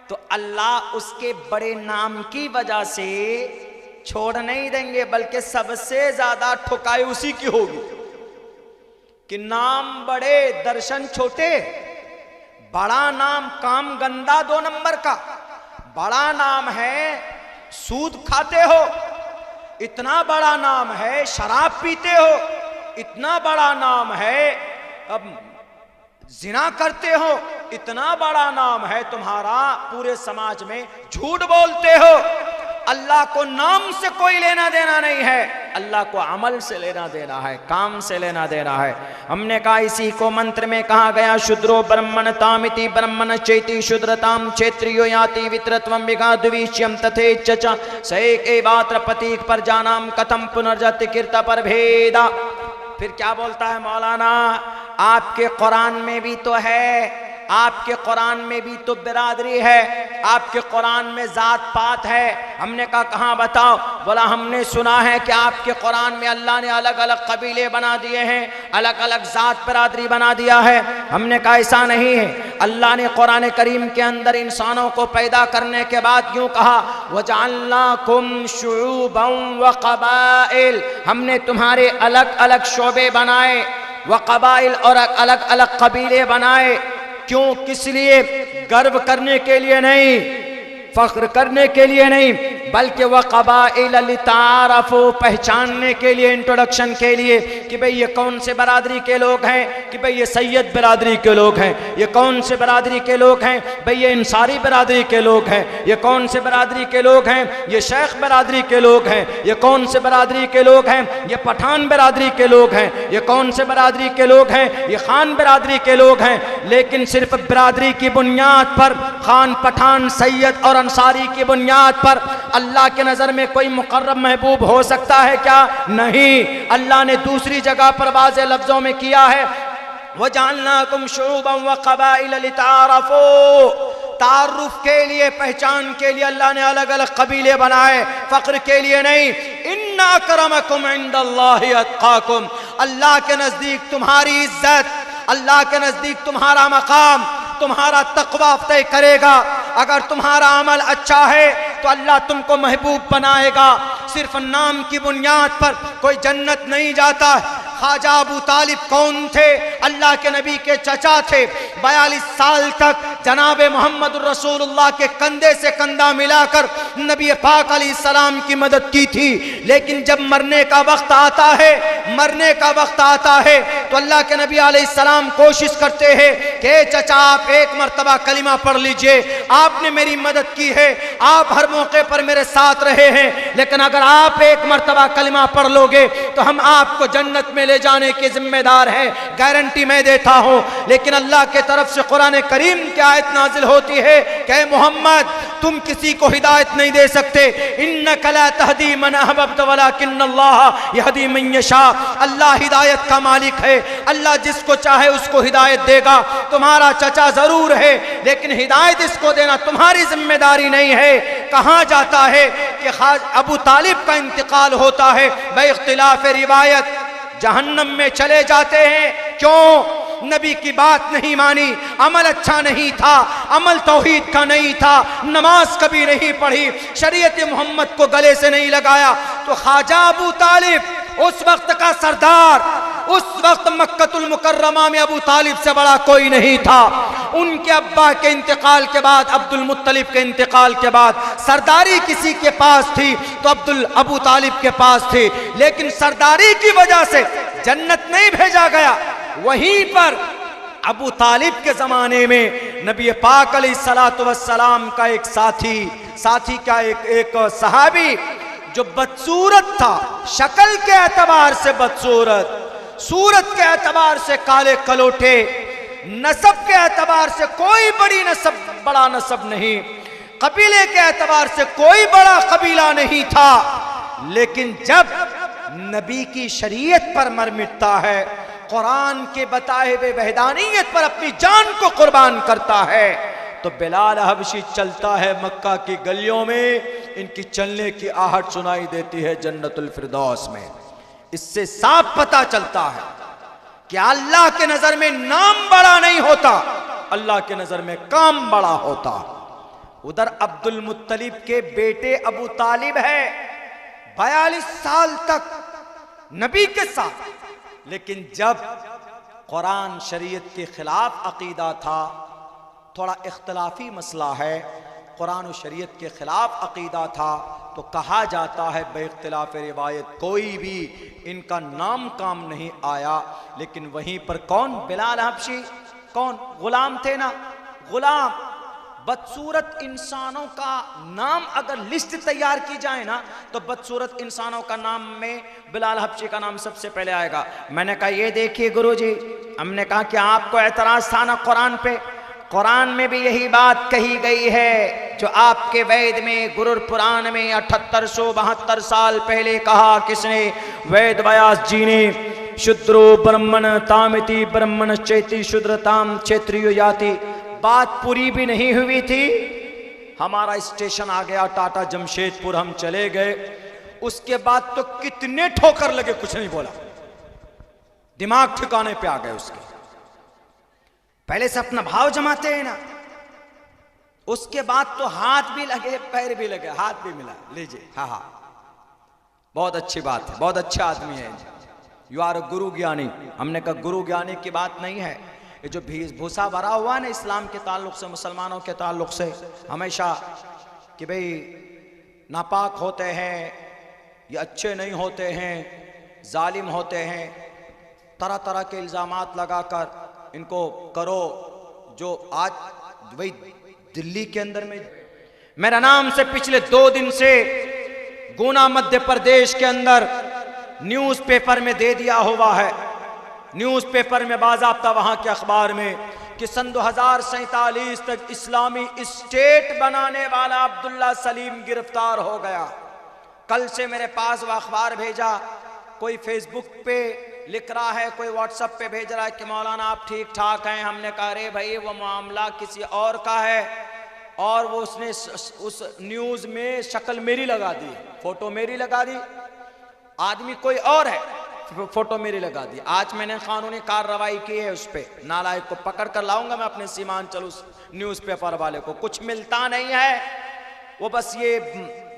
तो अल्लाह उसके बड़े नाम की वजह से छोड़ नहीं देंगे, बल्कि सबसे ज्यादा ठुकाई उसी की होगी कि नाम बड़े दर्शन छोटे। बड़ा नाम काम गंदा 2 नंबर का, बड़ा नाम है सूद खाते हो, इतना बड़ा नाम है शराब पीते हो, इतना बड़ा नाम है अब जिना करते हो, इतना बड़ा नाम है तुम्हारा पूरे समाज में झूठ बोलते हो। अल्लाह को नाम से कोई लेना देना नहीं है, अल्लाह को अमल से लेना देना है, काम से लेना देना है। हमने कहा इसी को मंत्र में कहा गया, शूद्रो ब्रह्मणतामिति ब्रह्मण चेति शूद्रताम क्षेत्रियो याति वित्रत्वम विगाद्विष्यम तथेच्छच स एवात्र प्रतीक पर जानाम कथम पुनर्जति कीर्त पर भेदा। फिर क्या बोलता है मौलाना, आपके कुरान में भी तो है, आपके कुरान में भी तो बिरादरी है, आपके कुरान में जात पात है। हमने कहा कहाँ बताओ? बोला हमने सुना है कि आपके कुरान में अल्लाह ने अलग अलग कबीले बना दिए हैं, अलग अलग जात बिरादरी बना दिया है। हमने कहा ऐसा नहीं है। अल्लाह ने कुरान करीम के अंदर इंसानों को पैदा करने के बाद यूं कहा, वजअलनाकुम शुऊबन व क़बाइल, हमने तुम्हारे अलग अलग शोबे बनाए, व क़बाइल और अलग अलग कबीले बनाए। क्यों? किस लिए? गर्व करने के लिए नहीं, फख्र करने के लिए नहीं, बल्कि वह क़बाइल लितारफ़ू, पहचानने के लिए, इंट्रोडक्शन के लिए कि भाई ये कौन से बरादरी के लोग हैं, कि भाई ये सैयद बिरादरी के लोग हैं, ये कौन से बरादरी के लोग हैं, भाई ये इंसारी बिरादरी के लोग हैं, ये कौन से बरादरी के लोग हैं, ये शेख बिरादरी के लोग हैं, ये कौन से बरादरी के लोग हैं, ये पठान बिरादरी के लोग हैं, ये कौन से बरादरी के लोग हैं, ये खान बिरादरी के लोग हैं। लेकिन सिर्फ बिरादरी की बुनियाद पर, खान पठान सैयद और अंसारी की बुनियाद पर अल्लाह के नजर में कोई मुकर्रम महबूब हो सकता है क्या? नहीं। अल्लाह ने दूसरी जगह पर वाज़े लफ्जों में किया है, वजअलनाकुम शुऊबन व क़बाइल लितारफ़ू, तारुफ के लिए, पहचान के लिए अल्लाह ने अलग अलग कबीले बनाए, फख्र के लिए नहीं। इन्ना अक्रमकुम इंदल्लाहि अत्क़ाकुम, अल्लाह के नजदीक तुम्हारी इज्जत, अल्लाह के नजदीक तुम्हारा मकाम, तुम्हारा तक़वा तय करेगा। अगर तुम्हारा अमल अच्छा है तो अल्लाह तुमको महबूब बनाएगा। सिर्फ नाम की बुनियाद पर कोई जन्नत नहीं जाता। ख्वाजा अबू तालिब कौन थे? अल्लाह के नबी के चचा थे। 42 साल तक जनाब मोहम्मद रसूलुल्लाह के कंधे से कंधा मिलाकर नबी पाक अलैहिस्सलाम की मदद की थी। लेकिन जब मरने का वक्त आता है, मरने का वक्त आता है तो अल्लाह के नबी अलैहिस्सलाम कोशिश करते हैं कि चचा आप एक मर्तबा कलिमा पढ़ लीजिए, आपने मेरी मदद की है, आप हर मौके पर मेरे साथ रहे हैं, लेकिन अगर आप एक मर्तबा कलिमा पढ़ लोगे तो हम आपको जन्नत में ले जाने के जिम्मेदार हैं, गारंटी मैं देता हूं। लेकिन अल्लाह के तरफ से कुरान करीम की आयत नाजिल होती है कि मोहम्मद तुम किसी को हिदायत नहीं दे सकते। इन्नका ला तहदी मन अहबब्ता वलाकिन्नल्लाह यहदी मन यशा, अल्लाह हिदायत का मालिक है, अल्लाह जिसको चाहे उसको हिदायत देगा। तुम्हारा चचा जरूर है लेकिन हिदायत इसको देना तुम्हारी जिम्मेदारी नहीं है। कहां जाता है कि अबू तालिब का इंतकाल होता है बेइख्तिलाफ रिवायत, जहन्नम में चले जाते हैं। क्यों? नबी की बात नहीं मानी, अमल अच्छा नहीं था, अमल तौहीद का नहीं था, नमाज कभी नहीं पढ़ी, शरीयत मोहम्मद को गले से नहीं लगाया। तो ख्वाजा अबू तालिब उस वक्त का सरदार, उस वक्त मक्कतुल मुकर्रमा में अबू तालिब से बड़ा कोई नहीं था। उनके अब्बा के इंतकाल के बाद, अब्दुल मुत्तलिब के इंतकाल के बाद सरदारी किसी के पास थी तो अबू तालिब के पास थी। लेकिन सरदारी की वजह से जन्नत नहीं भेजा गया। वहीं पर अबू तालिब के जमाने में नबी पाक अलैहिस्सलातु वस्सलाम का एक साथी का एक सहाबी जो बदसूरत था, शक्ल के एतबार से बदसूरत, सूरत के एतबार से काले कलोटे, नसब के एतबार से कोई बड़ा नसब नहीं, कबीले के एतबार से कोई बड़ा कबीला नहीं था। लेकिन जब नबी की शरीयत पर मर मिटता है, कुरान के बताए हुए वहदानियत पर अपनी जान को कुर्बान करता है, तो बिलाल हबशी चलता है मक्का की गलियों में, इनकी चलने की आहट सुनाई देती है जन्नतुल फिरदौस में। इससे साफ पता चलता है कि अल्लाह के नजर में नाम बड़ा नहीं होता, अल्लाह के नजर में काम बड़ा होता। उधर अब्दुल मुत्तलिब के बेटे अबू तालिब है, 42 साल तक नबी के साथ, लेकिन जब कुरान शरीयत के खिलाफ अकीदा था, थोड़ा इख्तलाफी मसला है, कुरान और शरीयत के खिलाफ अकीदा था, तो कहा जाता है बेइख्तिलाफ रिवायत कोई भी इनका नाम काम नहीं आया। लेकिन वहीं पर कौन? बिलाल हबशी, कौन? गुलाम थे ना, गुलाम बदसूरत इंसानों का नाम अगर लिस्ट तैयार की जाए ना, तो बदसूरत इंसानों का नाम में बिलाल हबशी का नाम सबसे पहले आएगा। मैंने कहा ये देखिए गुरुजी, हमने कहा कि आपको एतराज था ना कुरान पे, कुरान में भी यही बात कही गई है जो आपके वेद में, गुरुर पुराण में 7872 साल पहले कहा। किसने? वेद व्यास जी ने। शूद्रो ब्रह्मण तामिति ब्रह्मण चेति शूद्रताम क्षेत्रियो याति। बात पूरी भी नहीं हुई थी, हमारा स्टेशन आ गया टाटा जमशेदपुर, हम चले गए। उसके बाद तो कितने ठोकर लगे, कुछ नहीं बोला, दिमाग ठिकाने पे आ गए उसके। पहले से अपना भाव जमाते हैं ना, उसके बाद तो हाथ भी लगे पैर भी लगे, हाथ भी मिला, लीजिए हाँ हाँ बहुत अच्छी बात है, बहुत अच्छा आदमी है, यू आर गुरु ज्ञानी। हमने कहा गुरु ज्ञानी की बात नहीं है, ये जो भूसा भरा हुआ ना इस्लाम के ताल्लुक से, मुसलमानों के ताल्लुक से, हमेशा कि भाई नापाक होते हैं, ये अच्छे नहीं होते हैं, जालिम होते हैं, तरह तरह के इल्ज़ामात लगाकर इनको करो। जो आज वही दिल्ली के अंदर में मेरा नाम से पिछले 2 दिन से गुना मध्य प्रदेश के अंदर न्यूज़पेपर में दे दिया हुआ है, न्यूज़पेपर में बाज़ाब्ता वहां के अखबार में, कि सन 2047 तक इस्लामी स्टेट बनाने वाला अब्दुल्ला सलीम गिरफ्तार हो गया। कल से मेरे पास वह अखबार भेजा, कोई फेसबुक पे लिख रहा है, कोई व्हाट्सएप पे भेज रहा है कि मौलाना आप ठीक ठाक हैं। हमने कहा अरे भाई वो मामला किसी और का है, और वो उसने उस न्यूज़ में शक्ल मेरी लगा दी, फोटो मेरी लगा दी, आदमी कोई और है, फोटो मेरी लगा दी। आज मैंने कानूनी कार्रवाई की है उस पे, नालायक को पकड़ कर लाऊंगा मैं अपने सीमांचल उस न्यूज़पेपर वाले को। कुछ मिलता नहीं है, वो बस ये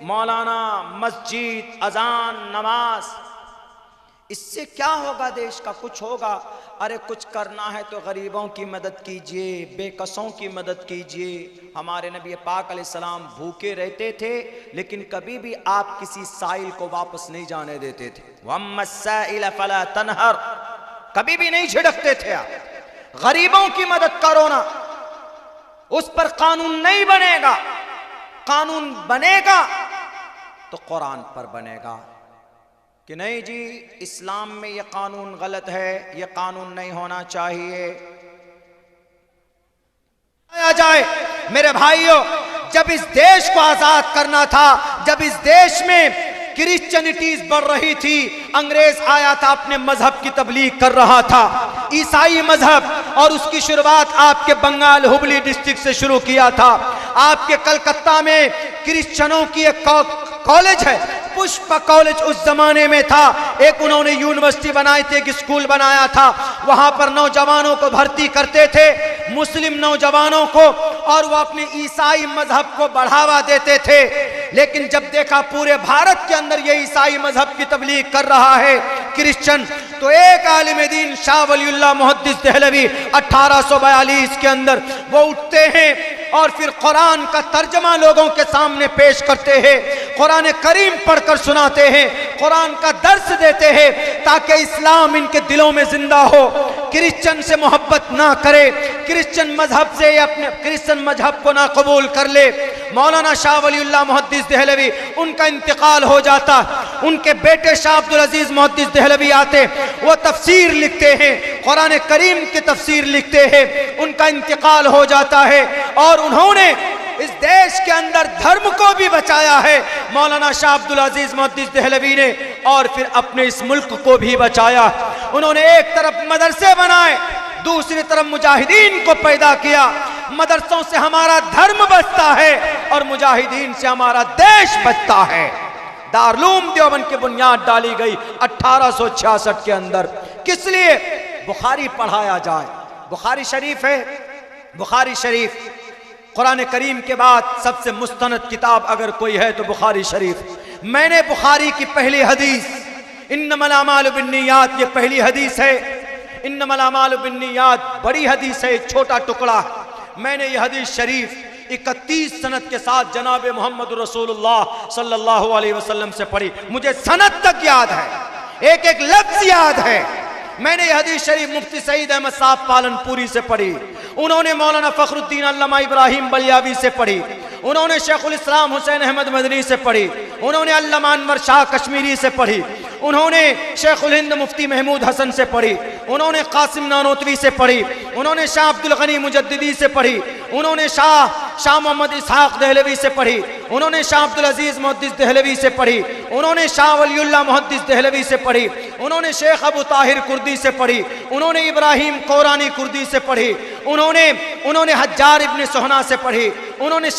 मौलाना, मस्जिद, अजान, नमाज, इससे क्या होगा देश का? कुछ होगा? अरे कुछ करना है तो गरीबों की मदद कीजिए, बेकसों की मदद कीजिए। हमारे नबी पाक अलैहिस्सलाम भूखे रहते थे, लेकिन कभी भी आप किसी साइल को वापस नहीं जाने देते थे। वम्मस्साइल फला तनहर, कभी भी नहीं झिड़कते थे आप। गरीबों की मदद करो ना, उस पर कानून नहीं बनेगा, कानून बनेगा तो कुरान पर बनेगा कि नहीं जी इस्लाम में यह कानून गलत है, यह कानून नहीं होना चाहिए। आ जाए मेरे भाइयों, जब इस देश को आजाद करना था, जब इस देश में क्रिश्चियनिटीज बढ़ रही थी, अंग्रेज आया था, अपने मजहब की तबलीग कर रहा था, ईसाई मजहब, और उसकी शुरुआत आपके बंगाल हुबली डिस्ट्रिक्ट से शुरू किया था। आपके कलकत्ता में क्रिश्चियनों की एक कॉलेज है, पुष्प कॉलेज उस जमाने में था, एक उन्होंने यूनिवर्सिटी बनाई थी, एक स्कूल बनाया था, वहां पर नौजवानों को भर्ती करते थे, मुस्लिम नौजवानों को, और वो अपने ईसाई मजहब को बढ़ावा देते थे। लेकिन जब देखा पूरे भारत के अंदर ये ईसाई मजहब की तबलीग कर रहा है क्रिश्चियन, तो एक आलिम दीन शाह वलीउल्लाह मुहद्दिस देहलवी 1842 के अंदर वो उठते हैं और फिर कुरान का तर्जमा लोगों के सामने पेश करते हैं, कुरान करीम पढ़कर सुनाते हैं, कुरान का दर्स देते हैं, ताकि इस्लाम इनके दिलों में जिंदा हो, क्रिश्चियन से मोहब्बत ना करे, क्रिश्चियन मजहब से अपने क्रिश्चियन मजहब को ना कबूल कर ले। मौलाना शाह वलीउल्लाह मुहद्दिस देहलवी, उनका इंतकाल हो जाता, उनके बेटे शाह अब्दुल अजीज मुहद्दिस देहलवी आते, वो तफसीर लिखते हैं, कुरान करीम की तफसीर लिखते हैं, उनका इंतकाल हो जाता है, और उन्होंने इस देश के अंदर धर्म को भी बचाया है मौलाना शाह अब्दुल अजीज मुहद्दिस देहलवी ने, और फिर अपने इस मुल्क को भी बचाया। उन्होंने एक तरफ मदरसे बनाए, दूसरी तरफ मुजाहिदीन को पैदा किया। मदरसों से हमारा धर्म बचता है और मुजाहिदीन से हमारा देश बचता है। दारुल देवबंद की बुनियाद डाली गई 1866 के अंदर, किस लिए? बुखारी पढ़ाया जाए। बुखारी शरीफ है, बुखारी शरीफ कुरान करीम के बाद सबसे मुस्तनद किताब अगर कोई है तो बुखारी शरीफ। मैंने बुखारी की पहली हदीस इन्नमल अमालु बिन्नियात, ये पहली हदीस है। इन्नमल अमालु बिन्नियात बड़ी हदीस है, छोटा टुकड़ा। मैंने ये हदीस शरीफ 31 सनद के साथ जनाब मोहम्मद रसूलुल्लाह सल्लल्लाहु अलैहि वसल्लम से पढ़ी। मुझे सनद तक याद है, एक एक लफ्ज याद है। मैंने यह हदीस शरीफ मुफ्ती सईद अहमद साहब पालनपुरी से पढ़ी। उन्होंने मौलाना फखरुद्दीन अल्लामा इब्राहिम बलियावी से पढ़ी, उन्होंने शेखुल इस्लाम हुसैन अहमद मदनी से पढ़ी, उन्होंने अल्लामा अनवर शाह कश्मीरी से पढ़ी, उन्होंने शेखुल हिंद मुफ्ती महमूद हसन से पढ़ी, उन्होंने कासिम नानोतवी से पढ़ी, उन्होंने शाह अब्दुल गनी मुजद्दिदी से पढ़ी, उन्होंने शाह मोहम्मद इसहाक दहलवी से पढ़ी, उन्होंने शाह अब्दुल अजीज मुहद्दिस दहलवी से पढ़ी, उन्होंने शाह वलीउल्लाह मुहद्दिस दहलवी से पढ़ी, उन्होंने शेख अबू ताहिर कुर्दी से पढ़ी, उन्होंने इब्राहिम कोरानी कुर्दी से पढ़ी, उन्होंने हज्जार इब्न सोहना से पढ़ी, उन्होंने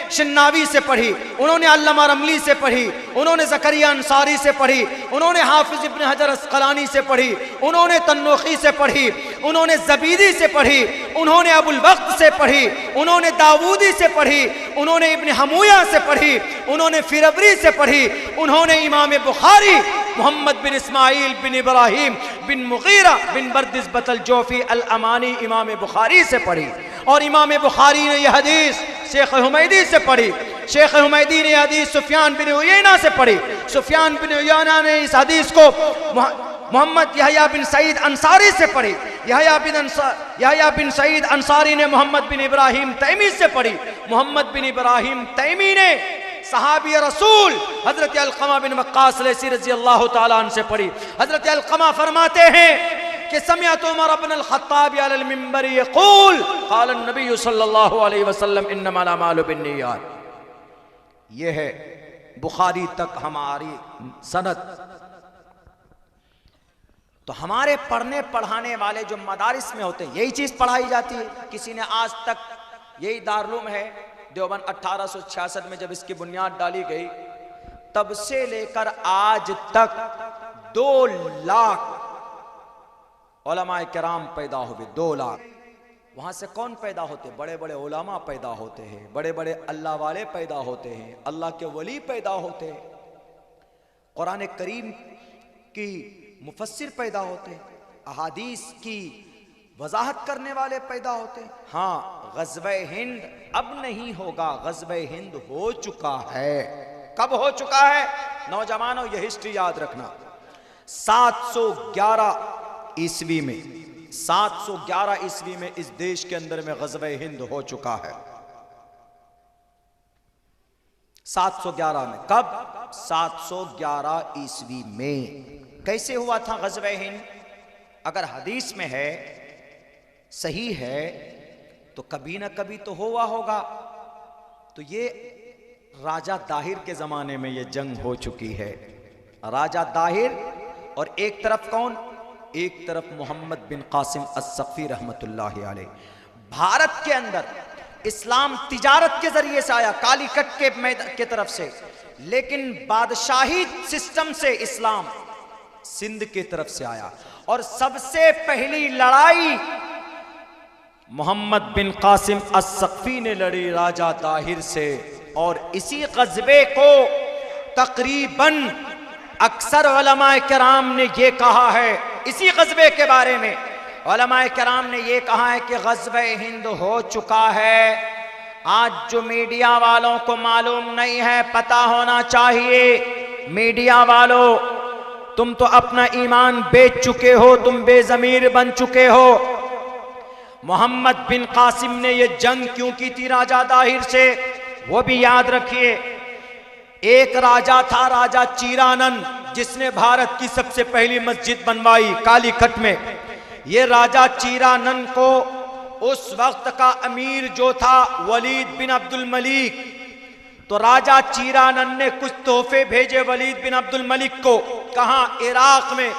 शन्नावी से पढ़ी, उन्होंने अल्लामा रमली से पढ़ी, उन्होंने ज़करिया अंसारी से पढ़ी, उन्होंने हाफिज इब्न हजर अस्क़लानी से पढ़ी, उन्होंने तन्नूखी से पढ़ी, उन्होंने ज़बीदी से पढ़ी, उन्होंने अबुल वक्त से पढ़ी, उन्होंने दाऊदी से पढ़ी, उन्होंने इब्न हमूया से पढ़ी, उन्होंने फिरबरी से पढ़ी, उन्होंने इमाम बुखारी मोहम्मद बिन इस्माइल बिन इब्राहिम बिन मुगीरा बिन बर्दिस बतल जोफी अल अमानी इमाम बुखारी से पढ़ी। और इमाम बुखारी ने यह हदीस शेख हुमैदी से पढ़ी, शेख हुमैदी ने हदीस सुफियान बिन उयैना से पढ़ी, सुफियान बिन उयैना ने इस हदीस को मोहम्मद यहया बिन सईद अंसारी से पढ़ी, यहया बिन सईद अंसारी ने मोहम्मद बिन इब्राहिम तैमी से पढ़ी, मोहम्मद बिन इब्राहिम तैमी ने सहाबी रसूल हजरत अलक़मा बिन वक्कास लैसी रज़ी अल्लाह ताला अन्हु से पढ़ी। हजरत अलक़मा फरमाते हैं कि समिअतु उमर इब्न अल-ख़त्ताब अलल मिंबर यक़ूल क़ाल नबी सल्लल्लाहु अलैहि वसल्लम इन्नमल अमालु बिन्नियात। ये है बुखारी तक हमारी सनद। तो हमारे पढ़ने पढ़ाने वाले जो मदारिस में होते हैं यही चीज पढ़ाई जाती है। किसी ने आज तक, यही दारुल है देवबंद 1866 में जब इसकी बुनियाद डाली गई, तब से लेकर आज तक 2 लाख उलमाए किराम पैदा हुए। 2 लाख। वहां से कौन पैदा होते? बड़े बड़े उलमा पैदा होते हैं, बड़े बड़े अल्लाह वाले पैदा होते हैं, अल्लाह के वली पैदा होते हैं, कुरान करीम की मुफस्सिर पैदा होते हैं, अहादीस की वजाहत करने वाले पैदा होते हैं। हाँ, ग़ज़वे हिंद अब नहीं होगा, ग़ज़वे हिंद हो चुका है। कब हो चुका है? नौजवानों ये हिस्ट्री याद रखना। 711 ईस्वी में, 711 ईस्वी में इस देश के अंदर में ग़ज़वे हिंद हो चुका है। 711 में। कब? 711 ईस्वी में। कैसे हुआ था ग़ज़वे हिंद? अगर हदीस में है, सही है, तो कभी ना कभी तो हुआ होगा। तो ये राजा दाहिर के जमाने में ये जंग हो चुकी है। राजा दाहिर और एक तरफ कौन? एक तरफ मोहम्मद बिन कासिम अस्सक़फ़ी रहमतुल्लाहि अलैह। भारत के अंदर इस्लाम तिजारत के जरिए से आया, कालीकट के तरफ से, लेकिन बादशाही सिस्टम से इस्लाम सिंध की तरफ से आया। और सबसे पहली लड़ाई मोहम्मद बिन कासिम अस्सक़फ़ी ने लड़ी राजा ताहिर से। और इसी ग़ज़वे को तकरीबन अक्सर उलमाए किराम ने ये कहा है, इसी ग़ज़वे के बारे में उलमाए किराम ने ये कहा है कि ग़ज़वे हिंद हो चुका है। आज जो मीडिया वालों को मालूम नहीं है, पता होना चाहिए। मीडिया वालों, तुम तो अपना ईमान बेच चुके हो, तुम बेज़मीर बन चुके हो। मोहम्मद बिन कासिम ने ये जंग क्यों की थी राजा दाहिर से, वो भी याद रखिए। एक राजा था, राजा चीरानंद, जिसने भारत की सबसे पहली मस्जिद बनवाई कालीकट में। ये राजा चीरानंद को उस वक्त का अमीर जो था वलीद बिन अब्दुल मलिक, तो राजा चीरानंद ने कुछ तोहफे भेजे वलीद बिन अब्दुल मलिक को। कहाँ? इराक में।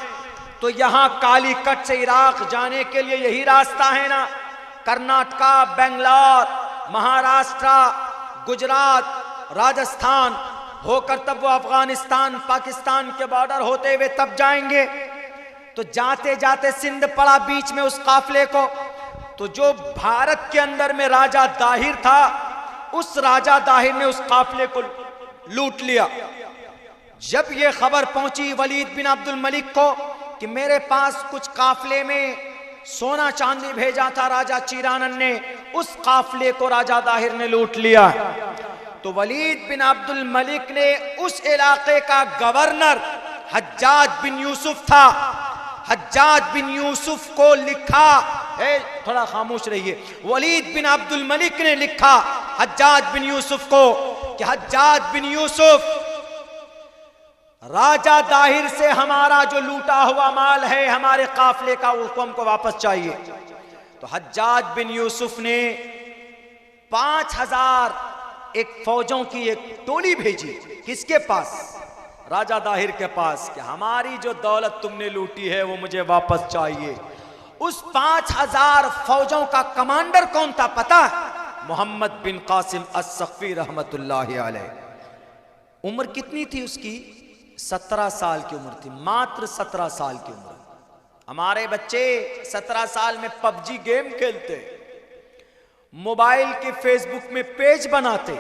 तो यहाँ कालीकट से इराक जाने के लिए यही रास्ता है ना, कर्नाटका, बेंगलोर, महाराष्ट्र, गुजरात, राजस्थान होकर तब वो अफगानिस्तान, पाकिस्तान के बॉर्डर होते हुए तब जाएंगे। तो जाते जाते सिंध पड़ा बीच में उस काफले को। तो जो भारत के अंदर में राजा दाहिर था, उस राजा दाहिर ने उस काफले को लूट लिया। जब ये खबर पहुंची वलीद बिन अब्दुल मलिक को कि मेरे पास कुछ काफले में सोना चांदी भेजा था राजा चीरानंद ने, उस काफले को राजा दाहिर ने लूट लिया। तो वलीद बिन अब्दुल मलिक ने उस इलाके का गवर्नर हज्जाज बिन यूसुफ था, हज्जाज बिन यूसुफ को लिखा थोड़ा खामोश रहिए। वलीद बिन अब्दुल मलिक ने लिखा हज्जाज बिन यूसुफ को कि हज्जाज बिन यूसुफ, राजा दाहिर से हमारा जो लूटा हुआ माल है, हमारे काफले का, उसको हमको वापस चाहिए। तो हज्जाज बिन यूसुफ ने 5000 एक फौजों की एक टोली भेजी। किसके पास? राजा दाहिर के पास, कि हमारी जो दौलत तुमने लूटी है वो मुझे वापस चाहिए। उस 5000 फौजों का कमांडर कौन था पता है? मोहम्मद बिन कासिम अस्सक़फ़ी रहमतुल्लाहि अलैह। उम्र कितनी थी उसकी? 17 साल की उम्र थी, मात्र 17 साल की उम्र। हमारे बच्चे 17 साल में पबजी गेम खेलते, मोबाइल के फेसबुक में पेज बनाते,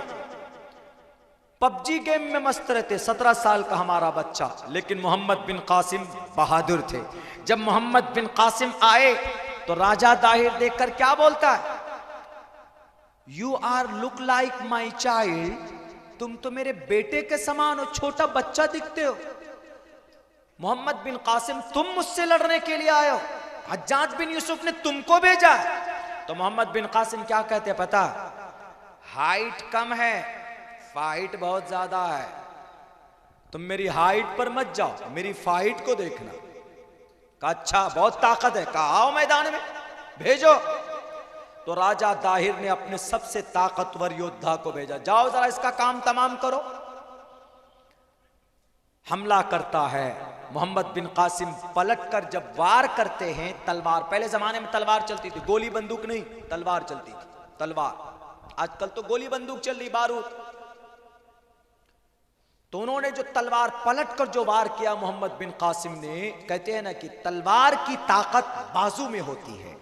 पबजी गेम में मस्त रहते। 17 साल का हमारा बच्चा। लेकिन मोहम्मद बिन कासिम बहादुर थे। जब मोहम्मद बिन कासिम आए तो राजा दाहिर देखकर क्या बोलता है? You are look like my child, तुम तो मेरे बेटे के समान हो, छोटा बच्चा दिखते हो। मोहम्मद बिन कासिम, तुम मुझसे लड़ने के लिए आए हो? हज्जाज बिन यूसुफ ने तुमको भेजा। तो मोहम्मद बिन कासिम क्या कहते हैं पता? हाइट कम है, फाइट बहुत ज्यादा है। तुम मेरी हाइट पर मत जाओ, मेरी फाइट को देखना। कहा अच्छा, बहुत ताकत है। कहा आओ मैदान में, भेजो। तो राजा दाहिर ने अपने सबसे ताकतवर योद्धा को भेजा, जाओ जरा इसका काम तमाम करो। हमला करता है। मोहम्मद बिन कासिम पलटकर जब वार करते हैं, तलवार, पहले जमाने में तलवार चलती थी, गोली बंदूक नहीं, तलवार चलती थी, तलवार। आजकल तो गोली बंदूक चल रही, बारूद। तो उन्होंने जो तलवार पलटकर जो वार किया मोहम्मद बिन कासिम ने, कहते हैं ना कि तलवार की ताकत बाजू में होती है।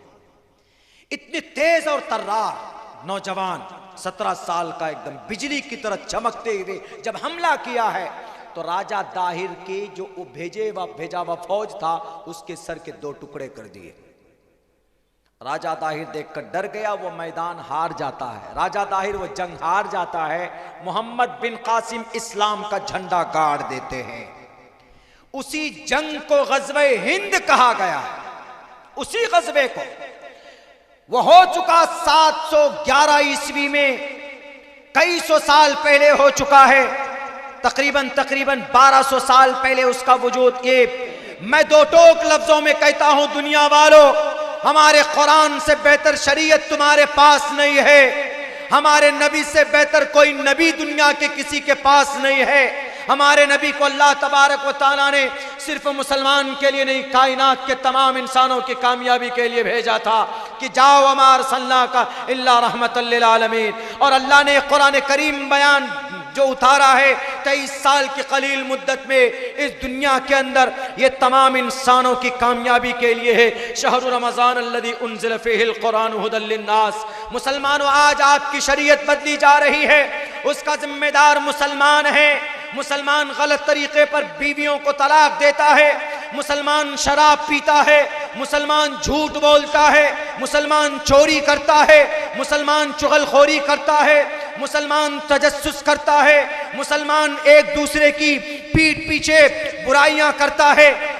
इतने तेज और तर्रार नौजवान 17 साल का एकदम बिजली की तरह चमकते हुए जब हमला किया है, तो राजा दाहिर के जो भेजा हुआ फौज था, उसके सर के 2 टुकड़े कर दिए। राजा दाहिर देखकर डर गया, वो मैदान हार जाता है। राजा दाहिर वो जंग हार जाता है। मोहम्मद बिन कासिम इस्लाम का झंडा गाड़ देते हैं। उसी जंग को ग़ज़वे हिंद कहा गया। उसी ग़ज़वे को, वो हो चुका 711 ईस्वी में, कई सौ साल पहले हो चुका है। तकरीबन 1200 साल पहले उसका वजूद। ये मैं 2 टोक लफ्जों में कहता हूं, दुनिया वालों, हमारे कुरान से बेहतर शरीयत तुम्हारे पास नहीं है। हमारे नबी से बेहतर कोई नबी दुनिया के किसी के पास नहीं है। हमारे नबी को अल्लाह तबारक व तआला ने सिर्फ मुसलमान के लिए नहीं, कायनात के तमाम इंसानों की कामयाबी के लिए भेजा था कि जाओ अमार सल्ला का इल्ला रहमतल लिल आलमीन। और अल्लाह ने कुरान करीम बयान जो उतारा है 23 साल की कलील मुद्दत में इस दुनिया के अंदर, ये तमाम इंसानों की कामयाबी के लिए है। शहरु रमज़ान अल्लज़ी उन्ज़िल फ़ीहिल क़ुरान हुदल लिन्नास। मुसलमानों, आज आपकी शरीयत बदली जा रही है, उसका जिम्मेदार मुसलमान है। मुसलमान गलत तरीके पर बीवियों को तलाक देता है, मुसलमान शराब पीता है, मुसलमान झूठ बोलता है, मुसलमान चोरी करता है, मुसलमान चुगलखोरी करता है, मुसलमान तजस्सुस करता है, मुसलमान एक दूसरे की पीठ पीछे बुराइयां करता है।